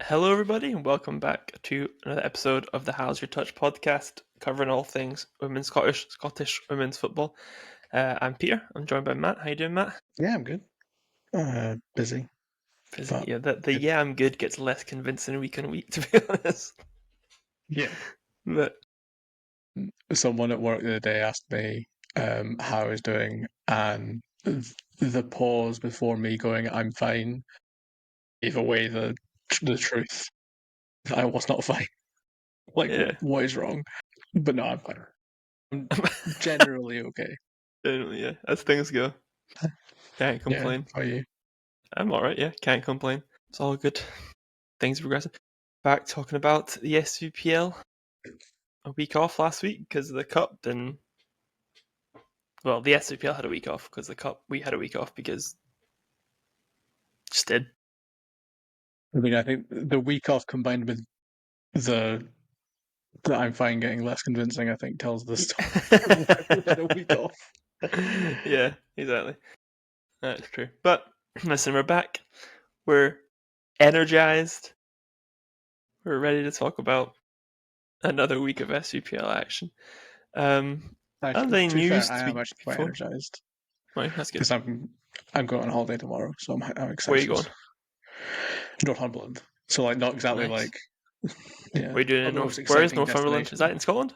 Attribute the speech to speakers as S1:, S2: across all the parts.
S1: Hello, everybody, and welcome back to another episode of the How's Your Touch podcast, covering all things women's Scottish women's football. I'm Peter. I'm joined by Matt. How you doing, Matt?
S2: Yeah, I'm good. Busy.
S1: Busy.
S2: But
S1: Yeah, the yeah, I'm good gets less convincing week on week, to be honest.
S2: yeah.
S1: But
S2: Someone at work the other day asked me how I was doing, and the pause before me going, "I'm fine," gave away the truth. I was not fine. Like,
S1: yeah,
S2: what is wrong? But no, I'm fine. I'm generally okay.
S1: generally, yeah, as things go, can't
S2: Yeah.
S1: complain.
S2: How are you?
S1: I'm all right. Yeah, can't complain. It's all good. Things are progressing. Back talking about the SWPL. A week off last week because of the cup, and well, the SWPL had a week off because the cup. We had a week off because just did.
S2: I mean, I think the week off combined with the I'm fine getting less convincing, I think tells the story of why we had a week off.
S1: Yeah, exactly. That's true. But listen, we're back. We're energized. We're ready to talk about another week of SWPL action.
S2: Actually,
S1: Any
S2: to be fair,
S1: news
S2: I
S1: to
S2: am
S1: be
S2: actually quite
S1: before?
S2: energized.
S1: Right, that's good.
S2: Because I'm going on holiday tomorrow, so I'm
S1: Where are you
S2: excited.
S1: going?
S2: Northumberland, so like not exactly
S1: Nice.
S2: like yeah,
S1: What are you doing
S2: not
S1: in
S2: the most
S1: Where is
S2: exciting
S1: Northumberland? Is
S2: destination.
S1: that in Scotland?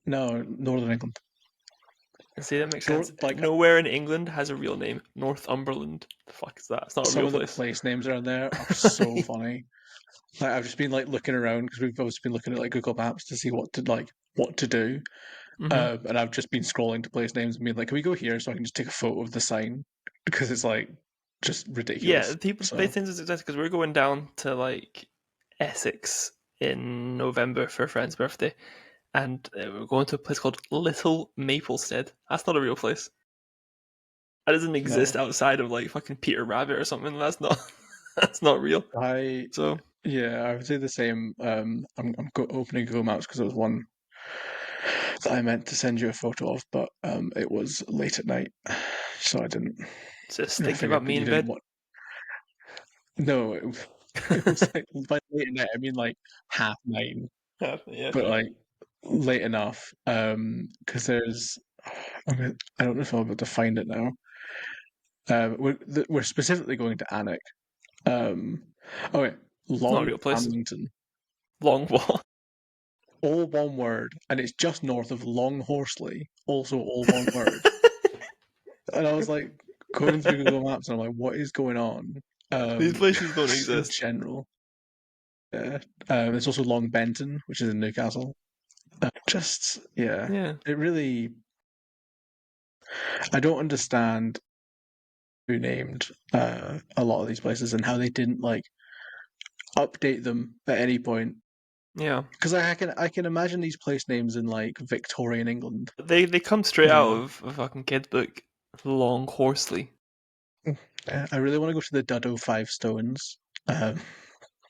S2: No, Northern England.
S1: See, that makes sense.
S2: Like
S1: Nowhere in England has a real name. Northumberland. The fuck is that? It's not a
S2: some
S1: real
S2: of the
S1: place.
S2: place names around there are so funny. Like I've just been like looking around because we've always been looking at like Google Maps to see what to do,
S1: Mm-hmm.
S2: and I've just been scrolling to place names and being like, can we go here so I can just take a photo of the sign because it's like just
S1: Yeah,
S2: ridiculous.
S1: people
S2: So
S1: place things as because we're going down to like Essex in November for a friend's birthday, and we're going to a place called Little Maplestead. That's not a real place. That doesn't exist
S2: no,
S1: outside of like fucking Peter Rabbit or something. That's not. That's not real.
S2: I
S1: So
S2: yeah, I would say the same. I'm opening Google Maps because there was one that I meant to send you a photo of, but it was late at night, so I didn't.
S1: just
S2: I
S1: thinking about
S2: figured that
S1: me
S2: you
S1: in
S2: didn't
S1: bed.
S2: want. No, it was like by late at night. I mean like 9:30,
S1: Yeah,
S2: but
S1: fair.
S2: like late enough. Because there's. I don't know if I'm able to find it now. We're specifically going to Alnwick. Um, oh wait,
S1: It's not a
S2: Long
S1: real place.
S2: Hamilton.
S1: Long Wall.
S2: All one word, and it's just north of Long Horsley, also all one word. And I was like going through Google Maps, and I'm like, what is going on?
S1: These places don't
S2: Just in
S1: exist.
S2: general. Yeah. There's also Long Benton, which is in Newcastle. Just yeah,
S1: Yeah.
S2: it really. I don't understand who named a lot of these places and how they didn't like update them at any point.
S1: Yeah.
S2: Because I can imagine these place names in like Victorian England.
S1: They come straight
S2: You
S1: out
S2: know,
S1: of a fucking kid's book. Long Horsley.
S2: I really want to go to the Duddo Five Stones, um,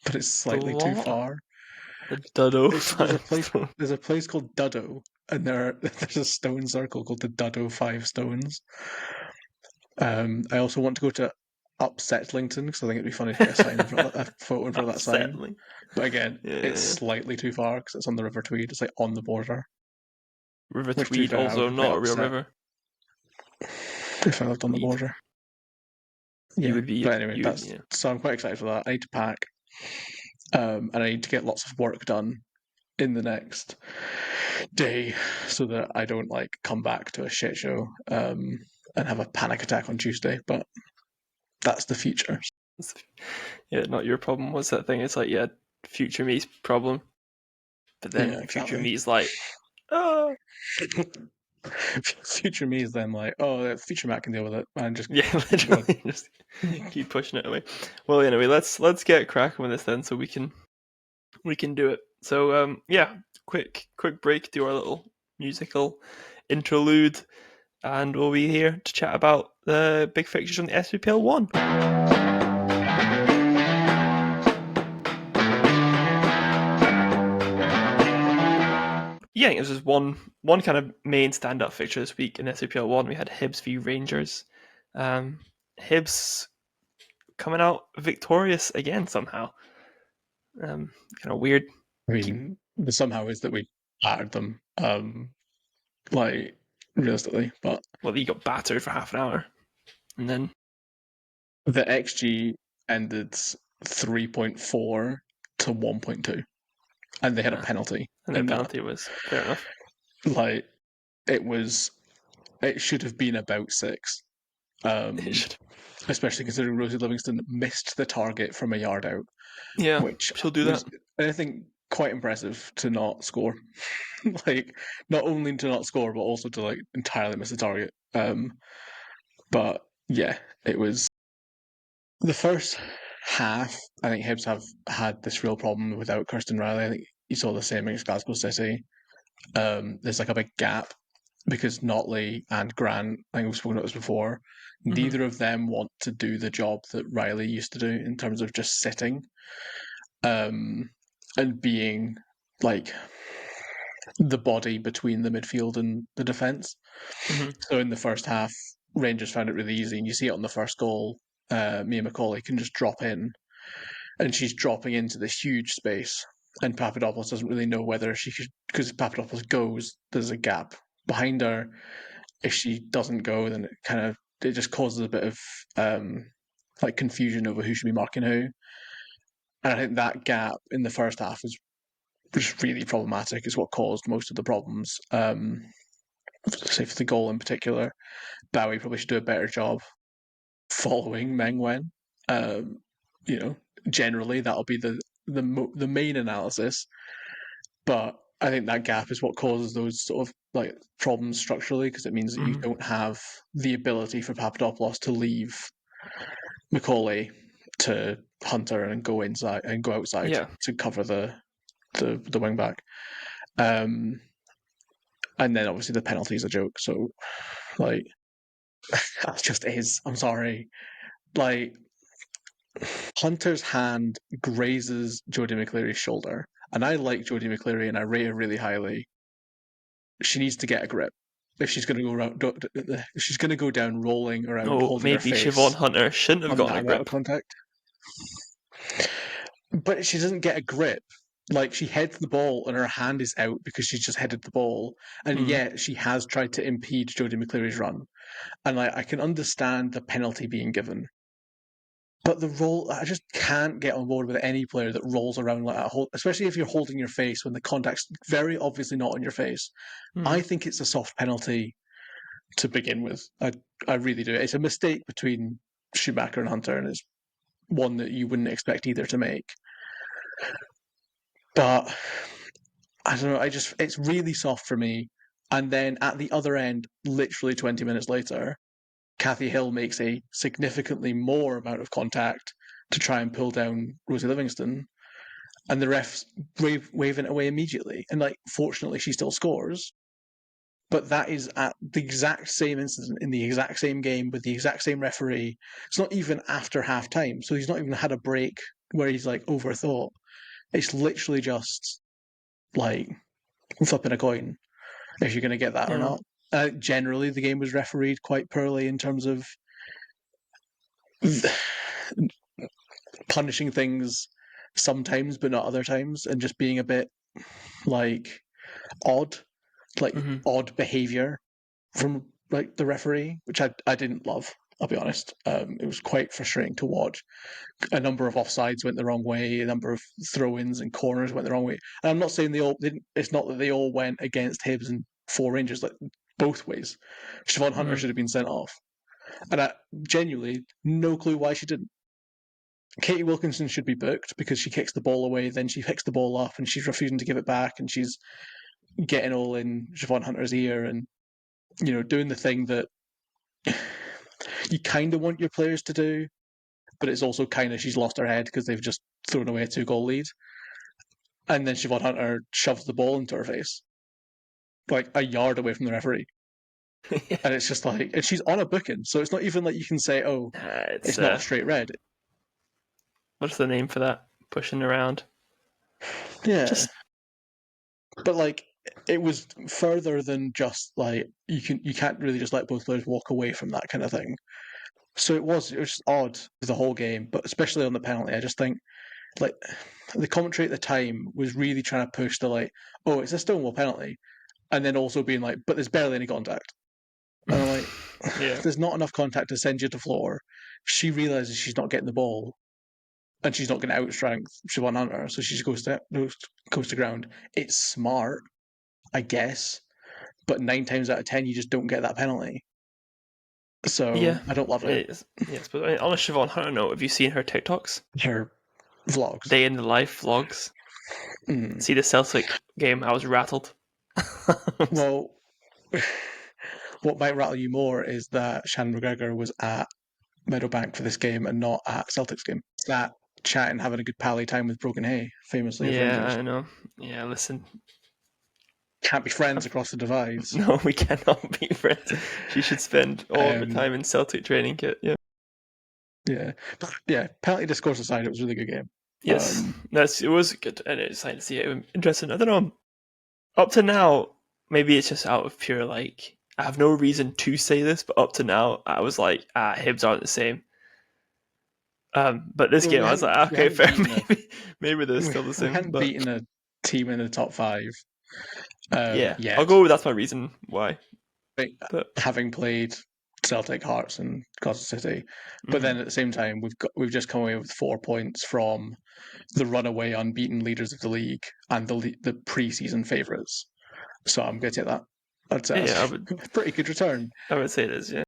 S2: but it's
S1: The
S2: slightly too
S1: law.
S2: far.
S1: The Duddo
S2: There's a
S1: Five
S2: place.
S1: Stone.
S2: There's a place called Duddo, and there's a stone circle called the Duddo Five Stones. I also want to go to Upsetlington because I think it'd be funny to get a sign in front of a photo in front of that sign.
S1: Upsetting.
S2: But again, it's
S1: Yeah.
S2: slightly too far because it's on the River Tweed. It's like on the border.
S1: River
S2: Which, to be
S1: Tweed,
S2: fair, I would
S1: also
S2: be quite
S1: not a real
S2: upset
S1: river.
S2: if I lived on the
S1: Tweed.
S2: border.
S1: You
S2: Yeah,
S1: would be.
S2: but anyway,
S1: You would.
S2: that's
S1: Yeah.
S2: so I'm quite excited for that. I need to pack, and I need to get lots of work done in the next day so that I don't like come back to a shit show and have a panic attack on Tuesday. But that's the future.
S1: Yeah. Not your problem. What's that thing? It's like future me's problem. But
S2: Yeah,
S1: then future
S2: exactly.
S1: me's like, oh.
S2: Future me is then like, oh, future Matt can deal with it, and just
S1: Yeah,
S2: keep going.
S1: literally just keep pushing it away. Well, anyway, let's get cracking with this then, so we can do it. So yeah, quick break, do our little musical interlude, and we'll be here to chat about the big fixtures on the SWPL 1. Yeah, I think this is one kind of main stand-up fixture this week in SWPL 1. We had Hibs v Rangers. Hibs coming out victorious again somehow. Kind of weird.
S2: I mean, the somehow is that we battered them, like realistically, but
S1: Well, you got battered for half an hour, and then
S2: the XG ended 3.4 to 1.2, and they had a penalty
S1: and their
S2: in that.
S1: penalty was fair enough.
S2: Like it should have been about 6.
S1: It should.
S2: Especially considering Rosie Livingston missed the target from a yard out,
S1: Yeah,
S2: which
S1: she'll do
S2: was,
S1: that.
S2: I think, quite impressive to not score. Like, not only to not score, but also to like entirely miss the target. But yeah, it was the first half. I think Hibs have had this real problem without Kirsten Riley. I think you saw the same against Glasgow City. There's like a big gap because Notley and Grant, I think we've spoken about this before,
S1: Mm-hmm.
S2: neither of them want to do the job that Riley used to do in terms of just sitting and being like the body between the midfield and the defence.
S1: Mm-hmm.
S2: So in the first half, Rangers found it really easy, and you see it on the first goal. Mia Macaulay can just drop in, and she's dropping into this huge space, and Papadopoulos doesn't really know whether she should, because if Papadopoulos goes, there's a gap behind her. If she doesn't go, then it just causes a bit of like confusion over who should be marking who. And I think that gap in the first half was just really problematic. Is what caused most of the problems. Say for the goal in particular, Bowie probably should do a better job following Meng Wen. You know, generally that'll be the main analysis, but I think that gap is what causes those sort of like problems structurally because it means that you
S1: Mm-hmm.
S2: don't have the ability for Papadopoulos to leave Macaulay to Hunter and go inside and go outside
S1: Yeah.
S2: to cover the wing back. Um, and then obviously the penalty is a joke. So like that just is. I'm sorry. Like Hunter's hand grazes Jodie McCleary's shoulder, and I like Jodie McCleary and I rate her really highly. She needs to get a grip if she's going to go around. If she's going to go down rolling around
S1: Oh,
S2: holding her
S1: maybe Siobhan
S2: face
S1: Hunter shouldn't have
S2: on
S1: gotten
S2: that
S1: a
S2: amount of
S1: grip.
S2: contact, but she doesn't get a grip. Like she heads the ball and her hand is out because she's just headed the ball, and
S1: Mm.
S2: yet she has tried to impede Jodie McCleary's run. And I can understand the penalty being given, but the roll, I just can't get on board with any player that rolls around like that, especially if you're holding your face when the contact's very obviously not on your face. I
S1: Mm.
S2: think it's a soft penalty to begin with. I really do. It's a mistake between Schumacher and Hunter, and it's one that you wouldn't expect either to make. But I don't know. It's really soft for me. And then at the other end, literally 20 minutes later, Kathy Hill makes a significantly more amount of contact to try and pull down Rosie Livingston, and the refs waving it away immediately. And like, fortunately, she still scores. But that is at the exact same incident in the exact same game with the exact same referee. It's not even after half time, so he's not even had a break where he's like overthought. It's literally just like flipping a coin if you're going to get that or
S1: Yeah.
S2: not. Generally, the game was refereed quite poorly in terms of punishing things sometimes, but not other times, and just being a bit like odd, like
S1: Mm-hmm.
S2: odd behavior from like the referee, which I didn't love. I'll be honest. It was quite frustrating to watch. A number of offsides went the wrong way. A number of throw-ins and corners went the wrong way. And I'm not saying they all didn't. It's not that they all went against Hibs and 4 Rangers. Like both ways. Siobhan Hunter
S1: Mm-hmm.
S2: should have been sent off, and I genuinely no clue why she didn't. Katie Wilkinson should be booked because she kicks the ball away, then she picks the ball up and she's refusing to give it back, and she's getting all in Siobhan Hunter's ear and doing the thing that you kind of want your players to do, but it's also kind of she's lost her head because they've just thrown away a 2-goal lead. And then Siobhan Hunter shoves the ball into her face, like a yard away from the referee.
S1: Yeah.
S2: And it's just like, and she's on a booking. So it's not even like you can say, oh,
S1: It's
S2: it's not a straight red.
S1: what's the name for that? Pushing around.
S2: Yeah.
S1: Just
S2: But like, it was further than just like, you can't really just let both players walk away from that kind of thing. So it was just odd the whole game, but especially on the penalty. I just think like the commentary at the time was really trying to push the like, oh, it's a Stonewall penalty, and then also being like, but there's barely any contact. And I'm like,
S1: Yeah.
S2: there's not enough contact to send you to the floor. She realizes she's not getting the ball, and she's not going to outstrength Siobhan Hunter, so she just goes to ground. It's smart, I guess, but 9 times out of 10, you just don't get that penalty. So
S1: Yeah.
S2: I don't love it.
S1: Yes, but I mean, on a Siobhan Hunter note, have you seen her TikToks?
S2: Her vlogs.
S1: Day in the life vlogs.
S2: Mm.
S1: See the Celtic game, I was rattled.
S2: Well, what might rattle you more is that Shannon McGregor was at Meadowbank for this game and not at Celtic's game. That chatting, having a good pally time with Broken Hay, famously of
S1: Yeah,
S2: Rangers.
S1: I know. Yeah, listen.
S2: Can't be friends across the divides.
S1: No, we cannot be friends. She should spend all of her
S2: Um,
S1: time in Celtic training kit. Yeah.
S2: yeah, but yeah. Penalty discourse aside, it was a really good game.
S1: Yes, it was good, and it's nice to see it. Interesting. I don't know. Up to now, maybe it's just out of pure like I have no reason to say this, but up to now, I was like, Hibs aren't the same. But this
S2: Well,
S1: game, I was like,
S2: we
S1: okay,
S2: hadn't
S1: fair.
S2: beaten a
S1: Maybe they're
S2: we,
S1: still the
S2: we
S1: same.
S2: hadn't
S1: But
S2: beaten a team in the top five
S1: yeah, I'll
S2: yet.
S1: go with that's my reason why.
S2: Like,
S1: But
S2: having played Celtic, Hearts, and Gloucester City, but
S1: mhm.
S2: then at the same time, we've just come away with 4 points from the runaway unbeaten leaders of the league and the pre-season favourites. So I'm going to take that.
S1: Yeah,
S2: That's a pretty good return.
S1: I would say it is. Yeah.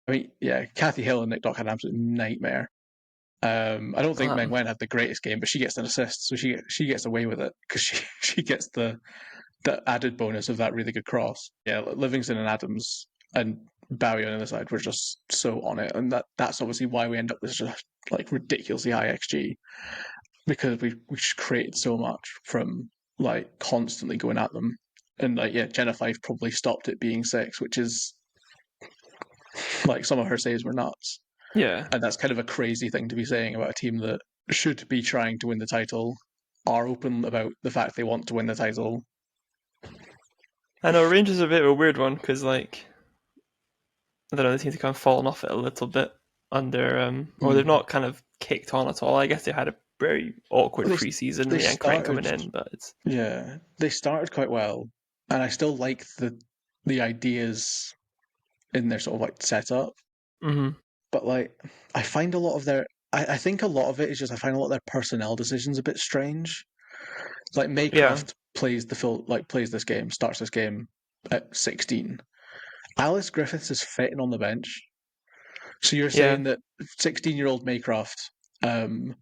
S2: I mean, yeah, Kathy Hill and Nick Dock had an absolute nightmare. I don't think Meg
S1: Um,
S2: Wen had the greatest game, but she gets an assist, so she gets away with it because she gets the added bonus of that really good cross. Yeah, Livingston and Adams and Bowie on the other side were just so on it, and that's obviously why we end up with just like ridiculously high XG because we just created so much from like constantly going at them. And like yeah, Jenna Fife probably stopped it being 6, which is like some of her saves were nuts.
S1: yeah.
S2: And that's kind of a crazy thing to be saying about a team that should be trying to win the title, are open about the fact they want to win the title.
S1: I know Rangers are a bit of a weird one because like I don't know, they seem to kind of fallen off it a little bit under or they've
S2: Mm.
S1: not kind of kicked on at all. I guess they had a very awkward
S2: They
S1: preseason.
S2: they
S1: Leanne Crichton
S2: started
S1: coming in, but it's
S2: they started quite well, and I still like the ideas in their sort of like setup.
S1: mhm.
S2: But like I find a lot of their I think a lot of it is just I find a lot of their personnel decisions a bit strange. Like
S1: Yeah,
S2: Maycroft plays this game, starts this game at 16. Alice Griffiths is fitting on the bench. So you're
S1: yeah,
S2: saying that 16-year-old Maycroft, um,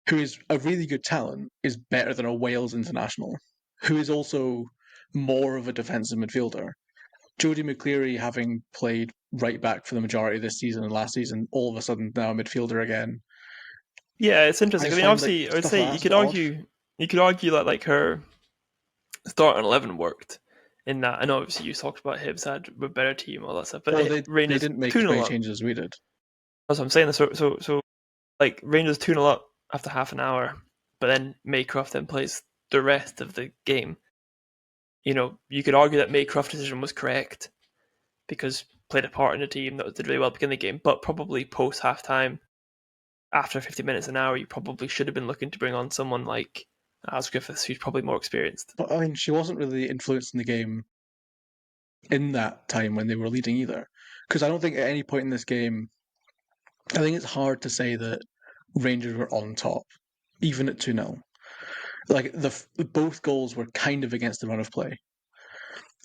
S2: who is a really good talent, is better than a Wales international, who is also more of a defensive midfielder. Jodie McCleary, having played right back for the majority of this season and last season, all of a sudden now a midfielder again.
S1: yeah. It's
S2: I
S1: interesting. I
S2: just
S1: mean,
S2: find like
S1: obviously, I would
S2: stuff
S1: say
S2: like that's a bit odd.
S1: you could argue that like her starting 11 worked in that. I know obviously you talked about Hibs had a better team, all that stuff, but
S2: Well, they
S1: Rangers
S2: didn't make
S1: two
S2: as
S1: 0
S2: many
S1: up.
S2: changes as we did.
S1: That's what I'm saying. So like Rangers 2-0 up after half an hour, but then Maycroft then plays the rest of the game. You know, you could argue that Maycroft's decision was correct because played a part in the team that did really well at the beginning of the game, but probably post half time, after 50 minutes an hour, you probably should have been looking to bring on someone like Alice Griffiths, who's probably more experienced.
S2: But I mean, she wasn't really influencing the game in that time when they were leading either. Because I don't think at any point in this game, I think it's hard to say that Rangers were on top, even at 2-0. Like both goals were kind of against the run of play.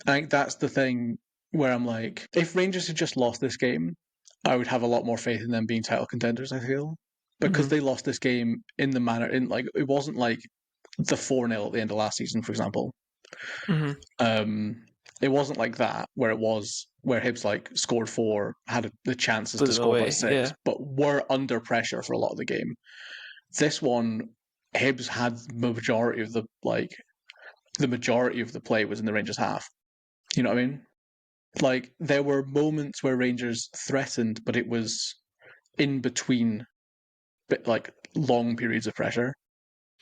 S2: I think that's the thing where I'm like, if Rangers had just lost this game, I would have a lot more faith in them being title contenders. I feel because
S1: Mm-hmm.
S2: they lost this game in the manner in like it wasn't like the 4-0 at the end of last season, for example.
S1: Mm-hmm.
S2: Um, it wasn't like that where it was where Hibs like scored 4, had the chances
S1: Blew
S2: to
S1: them
S2: score by
S1: away.
S2: 6,
S1: Yeah.
S2: but were under pressure for a lot of the game. This one, Hibs had the majority of the play was in the Rangers half. You know what I mean? Like there were moments where Rangers threatened, but it was in between bit like long periods of pressure.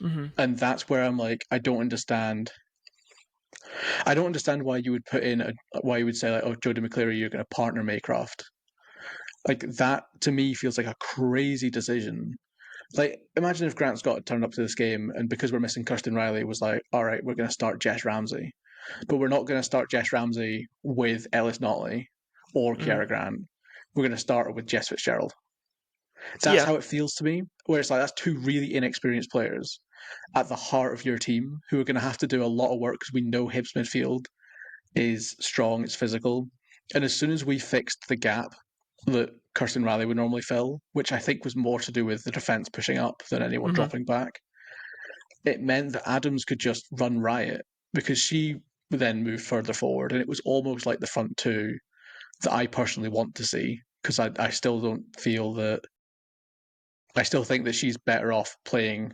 S1: Mm-hmm.
S2: And that's where I'm like, I don't understand. I don't understand why you would why you would say like, oh, Jodie McCleary, you're going to partner Maycroft. Like that to me feels like a crazy decision Like, imagine if Grant Scott had turned up to this game and because we're missing Kirsten Riley was like, all right, we're going to start Jess Ramsey. But we're not going to start Jess Ramsey with Ellis Notley or
S1: Mm-hmm.
S2: Kiara Grant. We're going to start her with Jess Fitzgerald. That's
S1: Yeah.
S2: how it feels to me. Where it's like, that's two really inexperienced players at the heart of your team who are going to have to do a lot of work because we know Hibs midfield is strong, it's physical. And as soon as we fixed the gap that Kirsten Riley would normally fill, which I think was more to do with the defence pushing up than anyone
S1: Mm-hmm.
S2: dropping back, it meant that Adams could just run riot because she then moved further forward. And it was almost like the front two that I personally want to see because I still don't feel that. I still think that she's better off playing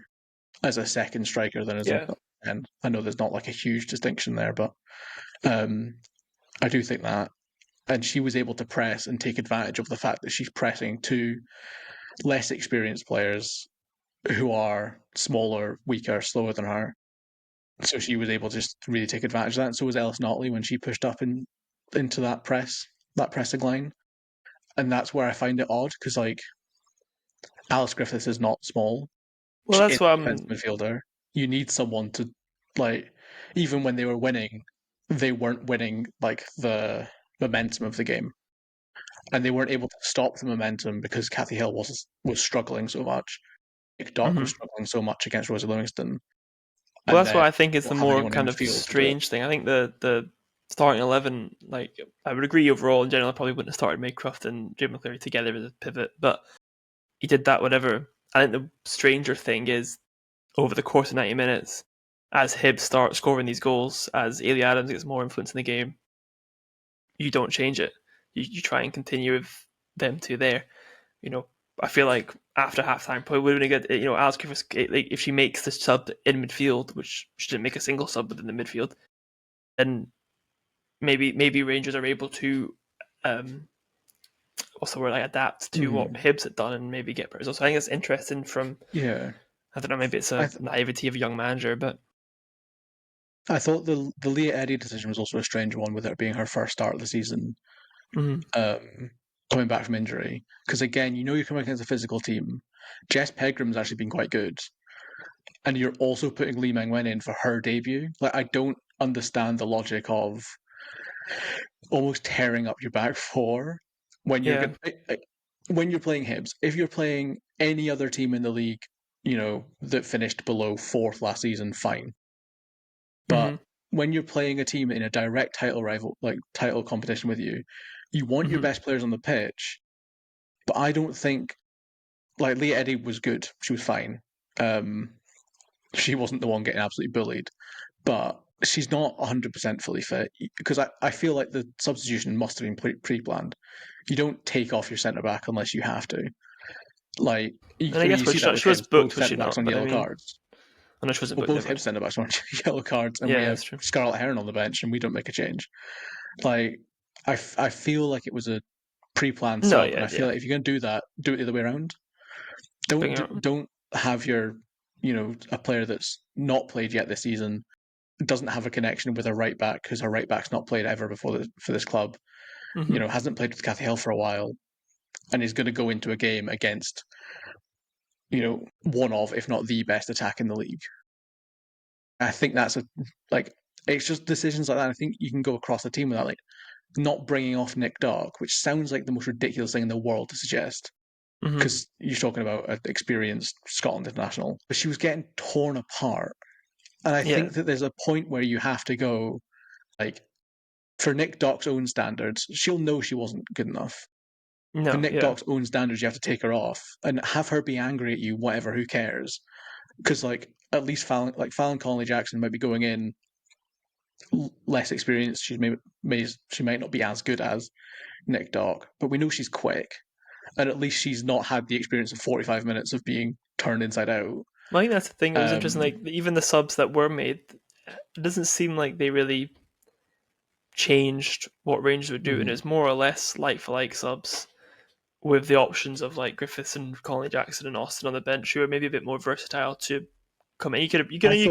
S2: as a second striker than as a.
S1: Yeah.
S2: And I know there's not like a huge distinction there, but um, I do think that. And she was able to press and take advantage of the fact that she's pressing two less experienced players who are smaller, weaker, slower than her. So she was able to just really take advantage of that. And so was Ellis Notley when she pushed up into that pressing line. And that's where I find it odd because like Alice Griffiths is not small.
S1: Well,
S2: She
S1: that's
S2: is
S1: what
S2: a defensive
S1: I'm.
S2: midfielder. You need someone to like, even when they were winning, they weren't winning like the momentum of the game, and they weren't able to stop the momentum because Kathy Hill was struggling so much. Nick Dock was
S1: Mhm.
S2: struggling so much against Rosie Livingston,
S1: Well,
S2: and
S1: that's what
S2: then
S1: I think is the
S2: not have
S1: more
S2: anyone in
S1: kind of
S2: midfield to do it.
S1: strange thing. I think the starting 11, like I would agree overall in general, I probably wouldn't have started Maycroft and Jim McCleary together as a pivot, but he did that. Whatever. I think the stranger thing is over the course of 90 minutes, as Hibs start scoring these goals, as Ailey Adams gets more influence in the game, you don't change it. You try and continue with them two there. You know, I feel like after halftime probably would have been a good. Alice Griffiths, like if she makes the sub in midfield, which she didn't make a single sub within the midfield, then maybe Rangers are able to um what's the word, like adapt to what
S2: Mm,
S1: Hibs had done and maybe get better results. So I think it's interesting from,
S2: yeah,
S1: I don't know, maybe it's a
S2: I
S1: naivety of a young manager, but
S2: I thought the Leah Eddy decision was also a strange one with it being her first start of the season,
S1: mm-hmm.
S2: um, coming back from injury. Because again, you know you're coming against a physical team. Jess Pegram's actually been quite good, and you're also putting Lee Meng Wen in for her debut. Like I don't understand the logic of almost tearing up your back four when you're
S1: Yeah.
S2: going when you're playing Hibs. If you're playing any other team in the league, that finished below fourth last season, fine.
S1: Mm-hmm.
S2: But when you're playing a team in a direct title rival, like title competition with you, you want your
S1: Mm-hmm.
S2: best players on the pitch. But I don't think like Leah Eddy was good. She was fine. Um, she wasn't the one getting absolutely bullied, but she's not 100% fully fit because I feel like the substitution must have been pre-planned. You don't take off your centre back unless you have to. Like,
S1: And
S2: I
S1: I
S2: mean,
S1: guess
S2: you see that with
S1: she was
S2: Hibs. Both
S1: booked, was she
S2: centre backs
S1: not?
S2: on
S1: But I
S2: yellow
S1: mean,
S2: cards.
S1: I know she wasn't
S2: Well,
S1: booked,
S2: both
S1: never
S2: Hibs
S1: mind.
S2: centre backs are on yellow cards, and we
S1: Yeah,
S2: have
S1: that's true.
S2: Scarlett Heron on the bench, and we don't make a change. Like, I feel like it was a pre-planned
S1: No,
S2: sub, and
S1: yeah,
S2: I feel
S1: yeah.
S2: like if you're going to do that, do it the other way around.
S1: Bring her on.
S2: Don't have your a player that's not played yet this season doesn't have a connection with a right back because her right back's not played ever before for this club.
S1: Mm-hmm.
S2: Hasn't played with Cathy Hill for a while, and is going to go into a game against one of, if not the best attack in the league. I think that's like it's just decisions like that. I think you can go across the team with that, like not bringing off Nick Dark, which sounds like the most ridiculous thing in the world to suggest
S1: Mm-hmm.
S2: because you're talking about an experienced Scotland international, but she was getting torn apart. And I
S1: Yeah.
S2: think that there's a point where you have to go, like, for Nick Dock's own standards, she'll know she wasn't good enough. For
S1: No,
S2: Nick
S1: yeah.
S2: Dock's own standards, you have to take her off and have her be angry at you, whatever, who cares? Because, like, at least Fallon Connolly Jackson might be going in less experienced. She might not be as good as Nick Dock, but we know she's quick. And at least she's not had the experience of 45 minutes of being turned inside out.
S1: Well, I think that's the thing. It was interesting.
S2: Um,
S1: Like even the subs that were made, it doesn't seem like they really changed what Rangers would do, and
S2: mm,
S1: it's more or less like for like subs with the options of like Griffiths and Colin Jackson and Austin on the bench, who are maybe a bit more versatile to come in.
S2: I
S1: You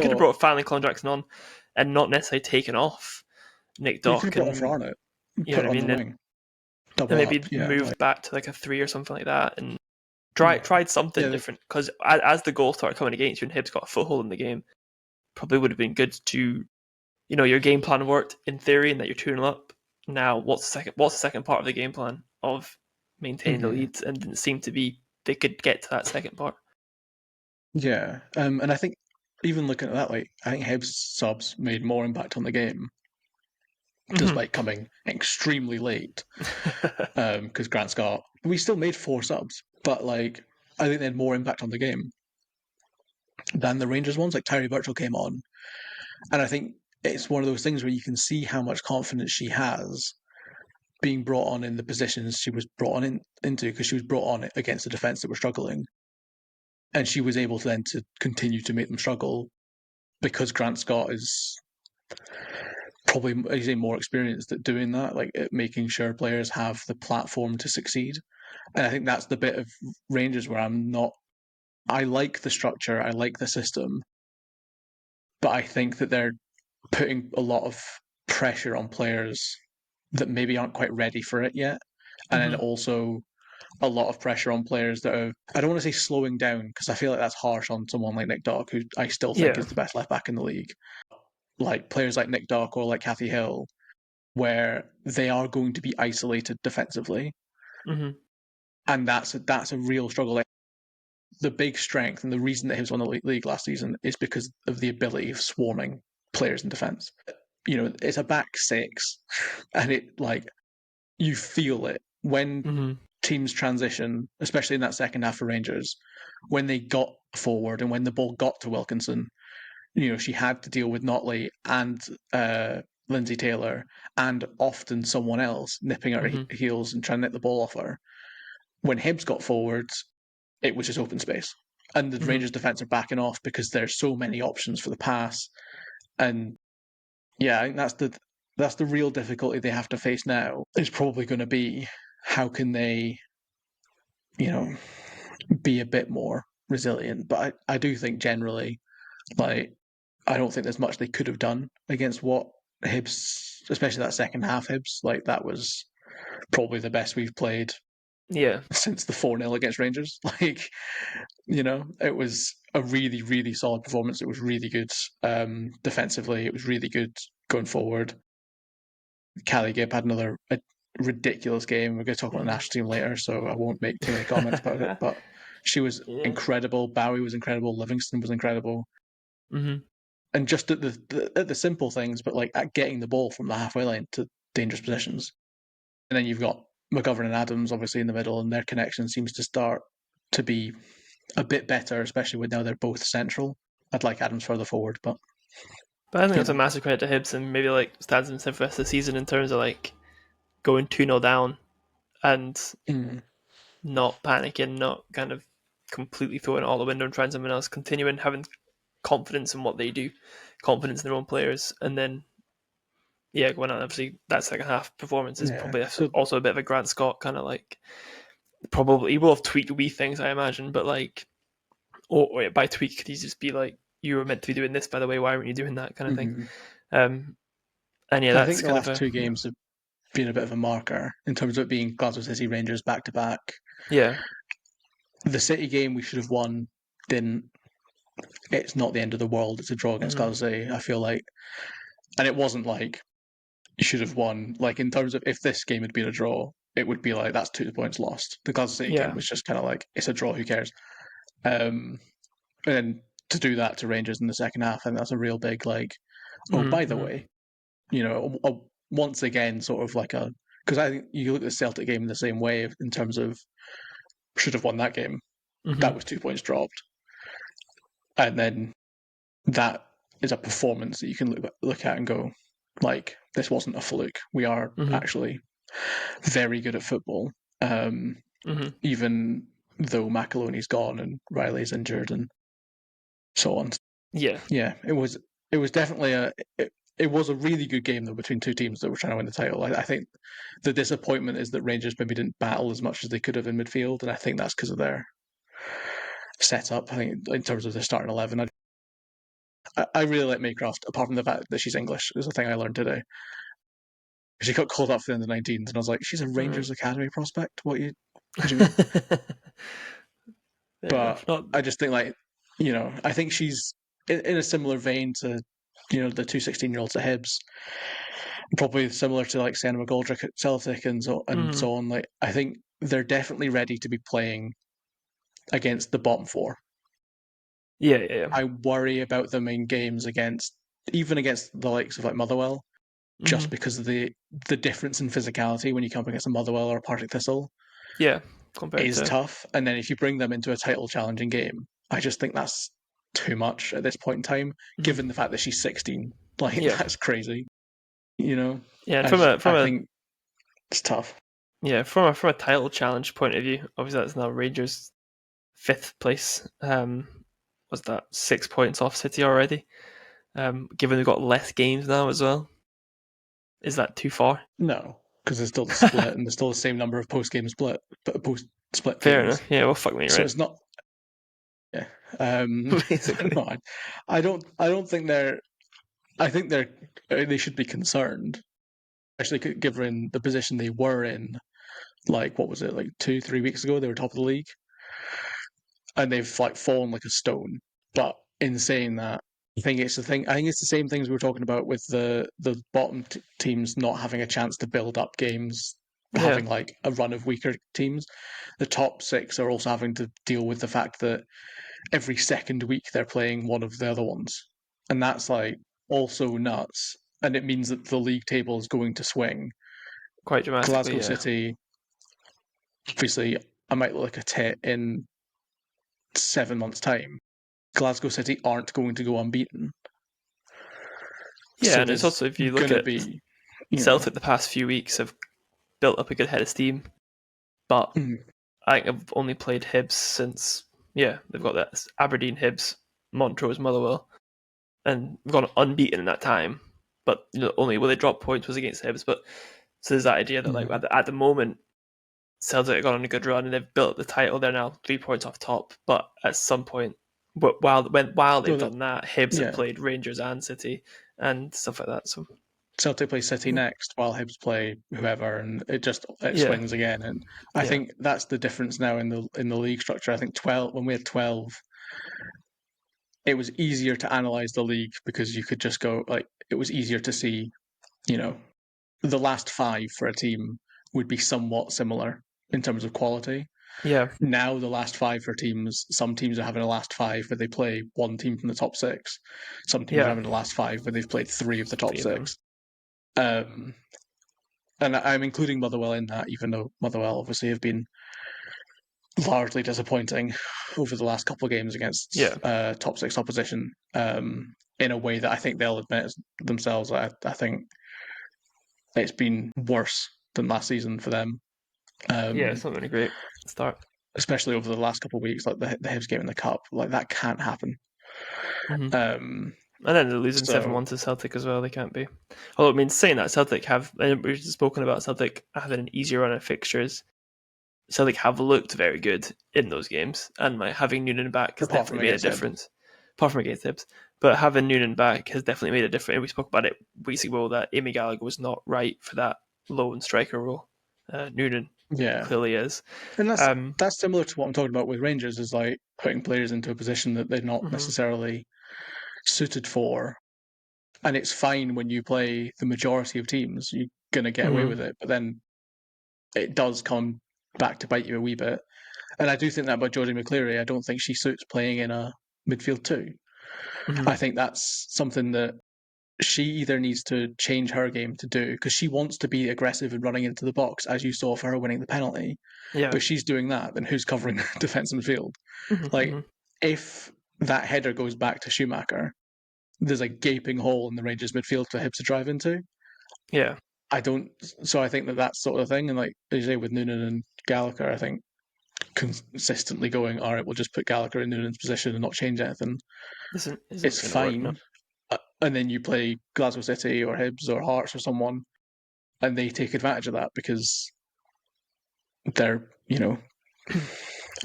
S1: could have
S2: thought
S1: brought Fallon Colin Jackson on and not necessarily taken off Nick
S2: you could have
S1: Dock,
S2: brought off
S1: and
S2: Arnott,
S1: you know
S2: put
S1: what I
S2: on the
S1: mean,
S2: wing,
S1: and
S2: double up.
S1: maybe
S2: Yeah, like
S1: moved back to like a three or something like that, and tried something
S2: Yeah,
S1: different, because as the goals started coming against you and Hibs got a foothold in the game, probably would have been good to, your game plan worked in theory and that you're 2-0 up. Now, what's the second part of the game plan of maintaining the lead? And didn't seem to be they could get to that second part.
S2: yeah. And I think even looking at that, like I think Hibs subs made more impact on the game,
S1: Mm-hmm.
S2: despite coming extremely late. Because Grant Scott, we still made 4 subs, but like I think they had more impact on the game than the Rangers ones. Like Tyree Birchall came on, and I think it's one of those things where you can see how much confidence she has being brought on in the positions she was brought on into, because she was brought on against a defense that were struggling, and she was able to then to continue to make them struggle because Grant Scott is probably he's more experienced at doing that, like at making sure players have the platform to succeed. And I think that's the bit of Rangers where I'm not. I like the structure, I like the system, but I think that they're putting a lot of pressure on players that maybe aren't quite ready for it yet. And then
S1: Mm-hmm.
S2: also a lot of pressure on players that are, I don't want to say slowing down, because I feel like that's harsh on someone like Nick Dock, who I still think
S1: Yeah.
S2: is the best left back in the league. Like players like Nick Dock or like Cathy Hill, where they are going to be isolated defensively.
S1: Mm-hmm.
S2: And that's a real struggle. Like, the big strength and the reason that he was won the league last season is because of the ability of swarming players in defence. It's a back 6, and it like you feel it when
S1: Mm-hmm.
S2: teams transition, especially in that second half for Rangers, when they got forward and when the ball got to Wilkinson. She had to deal with Notley and Lindsay Taylor, and often someone else nipping at her
S1: Mm-hmm.
S2: heels and trying to nip the ball off her. When Hibs got forwards, it was just open space. And the
S1: Mm-hmm.
S2: Rangers defence are backing off because there's so many options for the pass. And yeah, I think that's the real difficulty they have to face now. Is probably going to be how can they, you know, be a bit more resilient. But I do think generally, like, I don't think there's much they could have done against what Hibs, especially that second half Hibs, like that was probably the best we've played
S1: Yeah.
S2: since the 4-0 against Rangers. Like, it was a really, really solid performance. It was really good defensively. It was really good going forward. Callie Gibb had another ridiculous game. We're going to talk about the
S1: Mm-hmm.
S2: national team later, so I won't make too many comments about it. But she was
S1: Yeah.
S2: incredible. Bowie was incredible. Livingston was incredible.
S1: Mm-hmm.
S2: And just at the simple things, but like at getting the ball from the halfway line to dangerous positions. And then you've got McGovern and Adams obviously in the middle, and their connection seems to start to be a bit better, especially with now they're both central. I'd like Adams further forward, but
S1: But I think
S2: you
S1: that's a
S2: know,
S1: massive credit to Hibs, and maybe like stands himself for the rest of the season in terms of like going 2-0 down and
S2: mm,
S1: not panicking, not kind of completely throwing it all the window and trying something else, continuing having confidence in what they do, confidence in their own players, and then going on. Obviously, that second half performance is
S2: yeah.
S1: probably
S2: So
S1: also a bit of a Grant Scott kind of like, probably he will have tweaked wee things, I imagine, but like, or by tweak, could he just be like, you were meant to be doing this, by the way, why weren't you doing that kind of thing?
S2: mhm.
S1: Um, and yeah,
S2: I
S1: that's
S2: think the
S1: kind of
S2: last
S1: a
S2: 2 games have been a bit of a marker in terms of it being Glasgow City Rangers back to back.
S1: yeah.
S2: The City game we should have won, didn't. It's not the end of the world. It's a draw against
S1: Mm-hmm.
S2: Glasgow City. I feel like, and it wasn't like you should have won. Like in terms of if this game had been a draw, it would be like that's 2 points lost. The Glasgow City game
S1: Yeah.
S2: was just kind of like it's a draw. Who cares? Um, and then to do that to Rangers in the second half, and that's a real big like. Oh, by the
S1: Mm-hmm.
S2: way, once again, sort of like a because I think you look at the Celtic game in the same way in terms of should have won that game.
S1: Mm-hmm.
S2: That was 2 points dropped, and then that is a performance that you can look at and go, like this wasn't a fluke. We are
S1: Mm-hmm.
S2: actually very good at football,
S1: Mm-hmm.
S2: even though McAloney's gone and Riley's injured and so on.
S1: Yeah.
S2: Yeah, it was definitely it was a really good game though between two teams that were trying to win the title. I think the disappointment is that Rangers maybe didn't battle as much as they could have in midfield, and I think that's because of their setup. I think in terms of their starting 11, I really like Maycroft. Apart from the fact that she's English, is the thing I learned today. She got called up for the under 19s, and I was like, she's a
S1: Right.
S2: Rangers Academy prospect. What do you mean?
S1: Yeah,
S2: But
S1: if not,
S2: I just think I think she's in a similar vein to the two 16-year-olds at Hibs, probably similar to like Sienna McGoldrick at Celtic and
S1: mm,
S2: so on. Like I think they're definitely ready to be playing against the bottom four.
S1: yeah.
S2: I worry about them in games even against the likes of like Motherwell,
S1: Hmm.
S2: just because of the difference in physicality when you come up against a Motherwell or a Partick Thistle
S1: Yeah, compared
S2: is
S1: to.
S2: tough. And then if you bring them into a title challenging game, I just think that's too much at this point in time,
S1: Mhm.
S2: given the fact that she's 16. Like
S1: Yeah,
S2: that's crazy. You know,
S1: yeah, and from
S2: I
S1: a
S2: think it's tough.
S1: yeah from a title challenge point of view, obviously that's now Rangers' fifth place. Was that 6 points off City already? Given they've got less games now as well, is that too far?
S2: No, because there's still the split and there's still the same number of post split
S1: Fair
S2: teams.
S1: enough. Yeah, well, fuck me,
S2: So
S1: right?
S2: it's not. Yeah. No,
S1: Basically.
S2: I don't think they're. I think they should be concerned, especially given the position they were in. Like what was it? Like 2, 3 weeks ago, they were top of the league, and they've like fallen like a stone. But in saying that, I think it's the thing. I think it's the same things we were talking about with the bottom teams not having a chance to build up games,
S1: Yeah,
S2: having like a run of weaker teams. The top six are also having to deal with the fact that every second week they're playing one of the other ones, and that's like also nuts. And it means that the league table is going to swing.
S1: quite dramatically.
S2: Glasgow
S1: Yeah,
S2: City, obviously, I might look like a tit in 7 months' time. Glasgow City aren't going to go unbeaten.
S1: yeah,
S2: So
S1: and it's
S2: there's
S1: also if you
S2: going
S1: look
S2: to
S1: at
S2: be,
S1: Celtic the past few weeks have built up a good head of steam, but
S2: mm,
S1: I think I've only played Hibs since they've got that Aberdeen, Hibs, Montrose, Motherwell, and we've gone unbeaten in that time. But only where they dropped points was against Hibs. But so there's that idea that like
S2: mm.
S1: at the moment Celtic have gone on a good run and they've built up the title. They're now 3 points off top. But at some point, while they've
S2: So that,
S1: done that, Hibs have
S2: yeah,
S1: played Rangers and City and stuff like that. So
S2: Celtic play City next while Hibs play whoever, and it
S1: yeah,
S2: swings again. And I
S1: yeah,
S2: think that's the difference now in the league structure. I think 12 when we had 12, it was easier to analyze the league because you could just go like it was easier to see, you know, the last five for a team would be somewhat similar in terms of quality.
S1: yeah,
S2: Now the last five for teams, some teams are having a last five where they play one team from the top six. Some teams are
S1: yeah.
S2: having a last five where they've played three of the top
S1: Three of them.
S2: six. Um, and I'm including Motherwell in that, even though Motherwell obviously have been largely disappointing over the last couple of games against
S1: Yeah,
S2: top six opposition. In a way that I think they'll admit themselves. I think it's been worse than last season for them.
S1: yeah. It's
S2: Um,
S1: not been a great start.
S2: Especially over the last couple of weeks, like the Hibs game in the cup, like that can't happen.
S1: Hmm.
S2: Um,
S1: And then they're losing
S2: so
S1: 7-1 to Celtic as well. They can't be. Although, I mean, saying that Celtic have, and we've spoken about Celtic having an easier run of fixtures. Celtic have looked very good in those games, and like having Noonan back has
S2: apart from
S1: definitely made a
S2: against Hibs,
S1: difference. Apart from against Hibs, but having Noonan back has definitely made a difference. We spoke about it weeks ago that Amy Gallagher was not right for that lone striker role. Noonan
S2: yeah,
S1: clearly is.
S2: and
S1: Um,
S2: that's similar to what I'm talking about with Rangers, is like putting players into a position that they're not
S1: mhm,
S2: necessarily suited for. And it's fine when you play the majority of teams, you're gonna get away
S1: mhm,
S2: with it. But then it does come back to bite you a wee bit. And I do think that about Jodie McCleary. I don't think she suits playing in a midfield two.
S1: mhm.
S2: I think that's something that she either needs to change her game to do because she wants to be aggressive and running into the box, as you saw for her winning the penalty.
S1: Yeah.
S2: But if she's doing that, then who's covering defence and midfield?
S1: Mhm,
S2: Like,
S1: mhm.
S2: if that header goes back to Schumacher, there's a gaping hole in the Rangers midfield for Hibs to drive into.
S1: Yeah.
S2: I don't. So I think that that's sort of thing. And like as you say with Noonan and Gallagher, I think consistently going, all right, we'll just put Gallagher in Noonan's position and not change anything.
S1: Isn't
S2: It's
S1: going to work. No.
S2: fine. And then you play Glasgow City or Hibs or Hearts or someone, and they take advantage of that because they're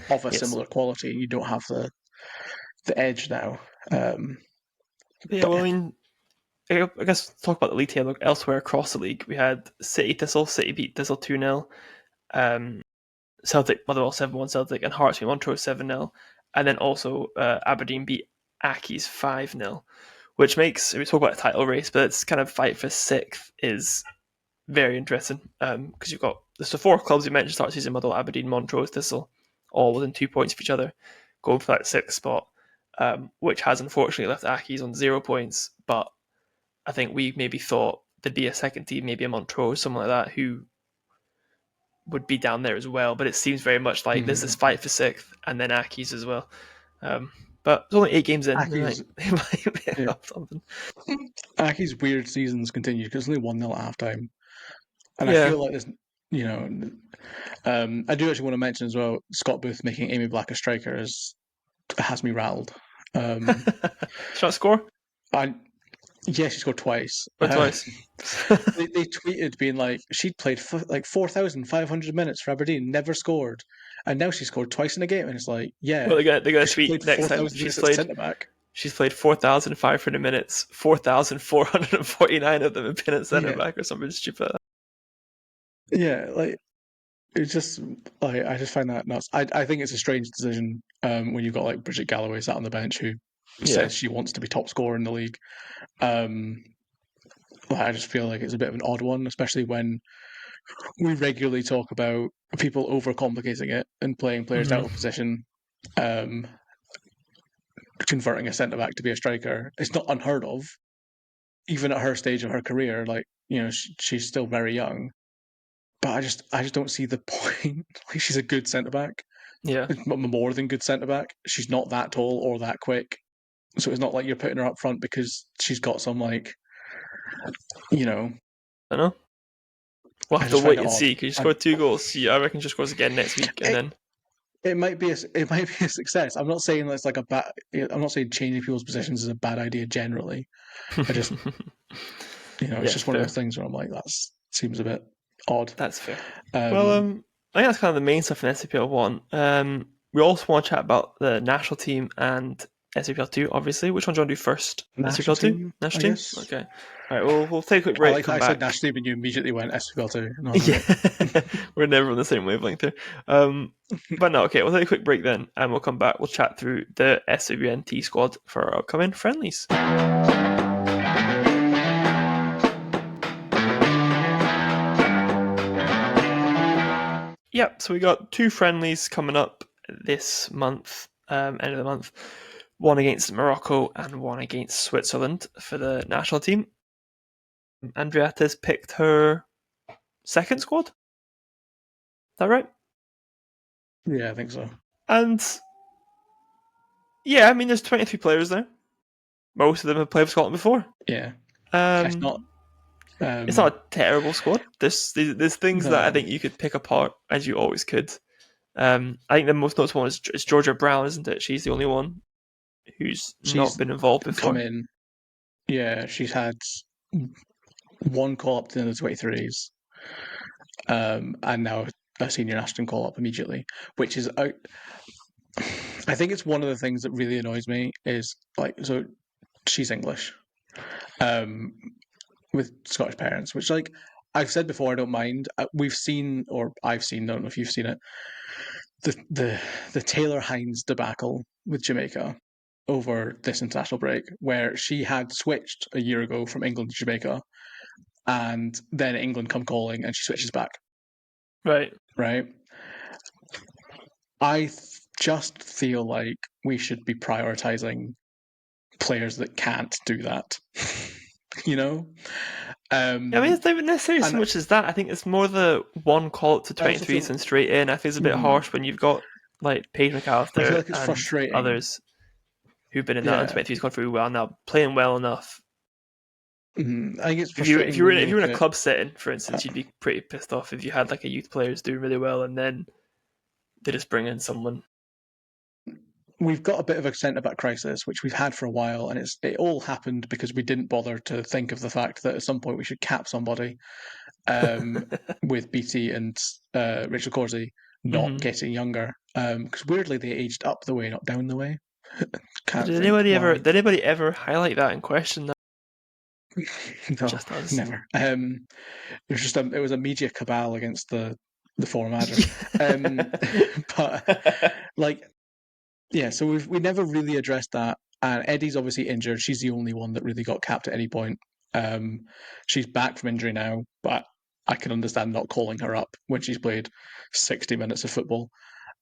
S2: of a
S1: Yes.
S2: similar quality. You don't have the edge now.
S1: Yeah.
S2: But
S1: Well, I
S2: yeah,
S1: mean, I guess talk about the league table elsewhere across the league. We had City Thistle. City beat Thistle 2-0. Um, Celtic, Motherwell 7-1 Celtic, and Hearts beat Montrose 7-0. And then also Aberdeen beat Accies 5-0, which makes, we talk about a title race, but it's kind of fight for sixth is very interesting because you've got the four clubs you mentioned start season: Motherwell, Aberdeen, Montrose, Thistle, all within 2 points of each other, going for that sixth spot, which has unfortunately left Accies on 0 points. But I think we maybe thought there'd be a second team, maybe a Montrose, something like that, who would be down there as well. But it seems very much like there's this fight for sixth, and then Accies as well. But there's only 8 games in.
S2: Aki's,
S1: They might pick
S2: yeah.
S1: up something.
S2: Aki's weird seasons continue because it's only 1-0 at half time. And I
S1: Yeah.
S2: feel like there's, you know, I do actually want to mention as well, Scott Booth making Amy Black a striker has me rattled.
S1: Should I score?
S2: Yeah, she scored twice.
S1: Or twice?
S2: They tweeted being like, she'd played like 4,500 minutes for Aberdeen, never scored. And now she scored twice in a game. And it's like, yeah,
S1: Well, they're gonna
S2: she
S1: tweet
S2: played
S1: next time
S2: 4,000 minutes at centre back.
S1: She's played 4,500 minutes, 4,449 of them have been at centre back or something stupid.
S2: Yeah, like it's just like I just find that nuts. I think it's a strange decision when you've got like Bridget Galloway sat on the bench who says she wants to be top scorer in the league. I just feel like it's a bit of an odd one, especially when we regularly talk about people overcomplicating it and playing players out of position, converting a centre back to be a striker. It's not unheard of, even at her stage of her career. Like she's still very young, but I just don't see the point. Like she's a good centre back, more than good centre back. She's not that tall or that quick, so it's not like you're putting her up front because she's got some like,
S1: I know. We'll have to wait and see because she scored 2 goals. I reckon she scores again next week, and then
S2: it might be a success. I'm not saying that's like a bad. I'm not saying changing people's positions is a bad idea generally. I just, it's just one of those things where I'm like, that seems a bit odd.
S1: That's fair. Well, I think that's kind of the main stuff in SWPL 1. We also want to chat about the national team and SWPL 2, obviously. Which one do you want to do first?
S2: National
S1: SWPL 2?
S2: team?
S1: National team? Okay. All right, we'll take a quick break.
S2: I said national team and you immediately went SWPL 2. No,
S1: yeah. We're never on the same wavelength here. But no, okay, we'll take a quick break then, and we'll come back. We'll chat through the SWNT squad for our upcoming friendlies. Yep, so we got 2 friendlies coming up this month, end of the month. One against Morocco and one against Switzerland for the national team. Andreatta's picked her second squad. Is that right?
S2: Yeah, I think so.
S1: And yeah, I mean, there's 23 players there. Most of them have played for Scotland before.
S2: Yeah,
S1: it's
S2: not
S1: a terrible squad. There's things that I think you could pick apart, as you always could. I think the most notable one is Georgia Brown, isn't it? She's the only one who's not been involved before.
S2: Come in. Yeah, she's had one call up to the 23s, and now a senior national call up immediately, which is I think it's one of the things that really annoys me is like, so she's English, with Scottish parents, which like I've said before, I don't mind. We've seen, or I've seen, I don't know if you've seen it, the Taylor Hines debacle with Jamaica over this international break, where she had switched a year ago from England to Jamaica, and then England come calling and she switches back.
S1: Right.
S2: I just feel like we should be prioritizing players that can't do that.
S1: I mean, it's not even necessarily so much as that. I think it's more the one call up to 23s and straight in. I think it's a bit harsh when you've got like Paige McAllister
S2: like it's frustrating.
S1: Others who've been in that 23s gone through well now, playing well enough.
S2: I think it's
S1: frustrating. If you were in a club setting, for instance, you'd be pretty pissed off if you had like a youth player who's doing really well and then they just bring in someone.
S2: We've got a bit of a centre-back crisis, which we've had for a while, and it all happened because we didn't bother to think of the fact that at some point we should cap somebody, with BT and Rachel Corsey not getting younger, because weirdly they aged up the way, not down the way.
S1: Did anybody ever highlight that and question that?
S2: No, just us. Never. It was a media cabal against the the former manager. But like, yeah, so we never really addressed that. And Eddie's obviously injured. She's the only one that really got capped at any point. She's back from injury now, but I can understand not calling her up when she's played 60 minutes of football.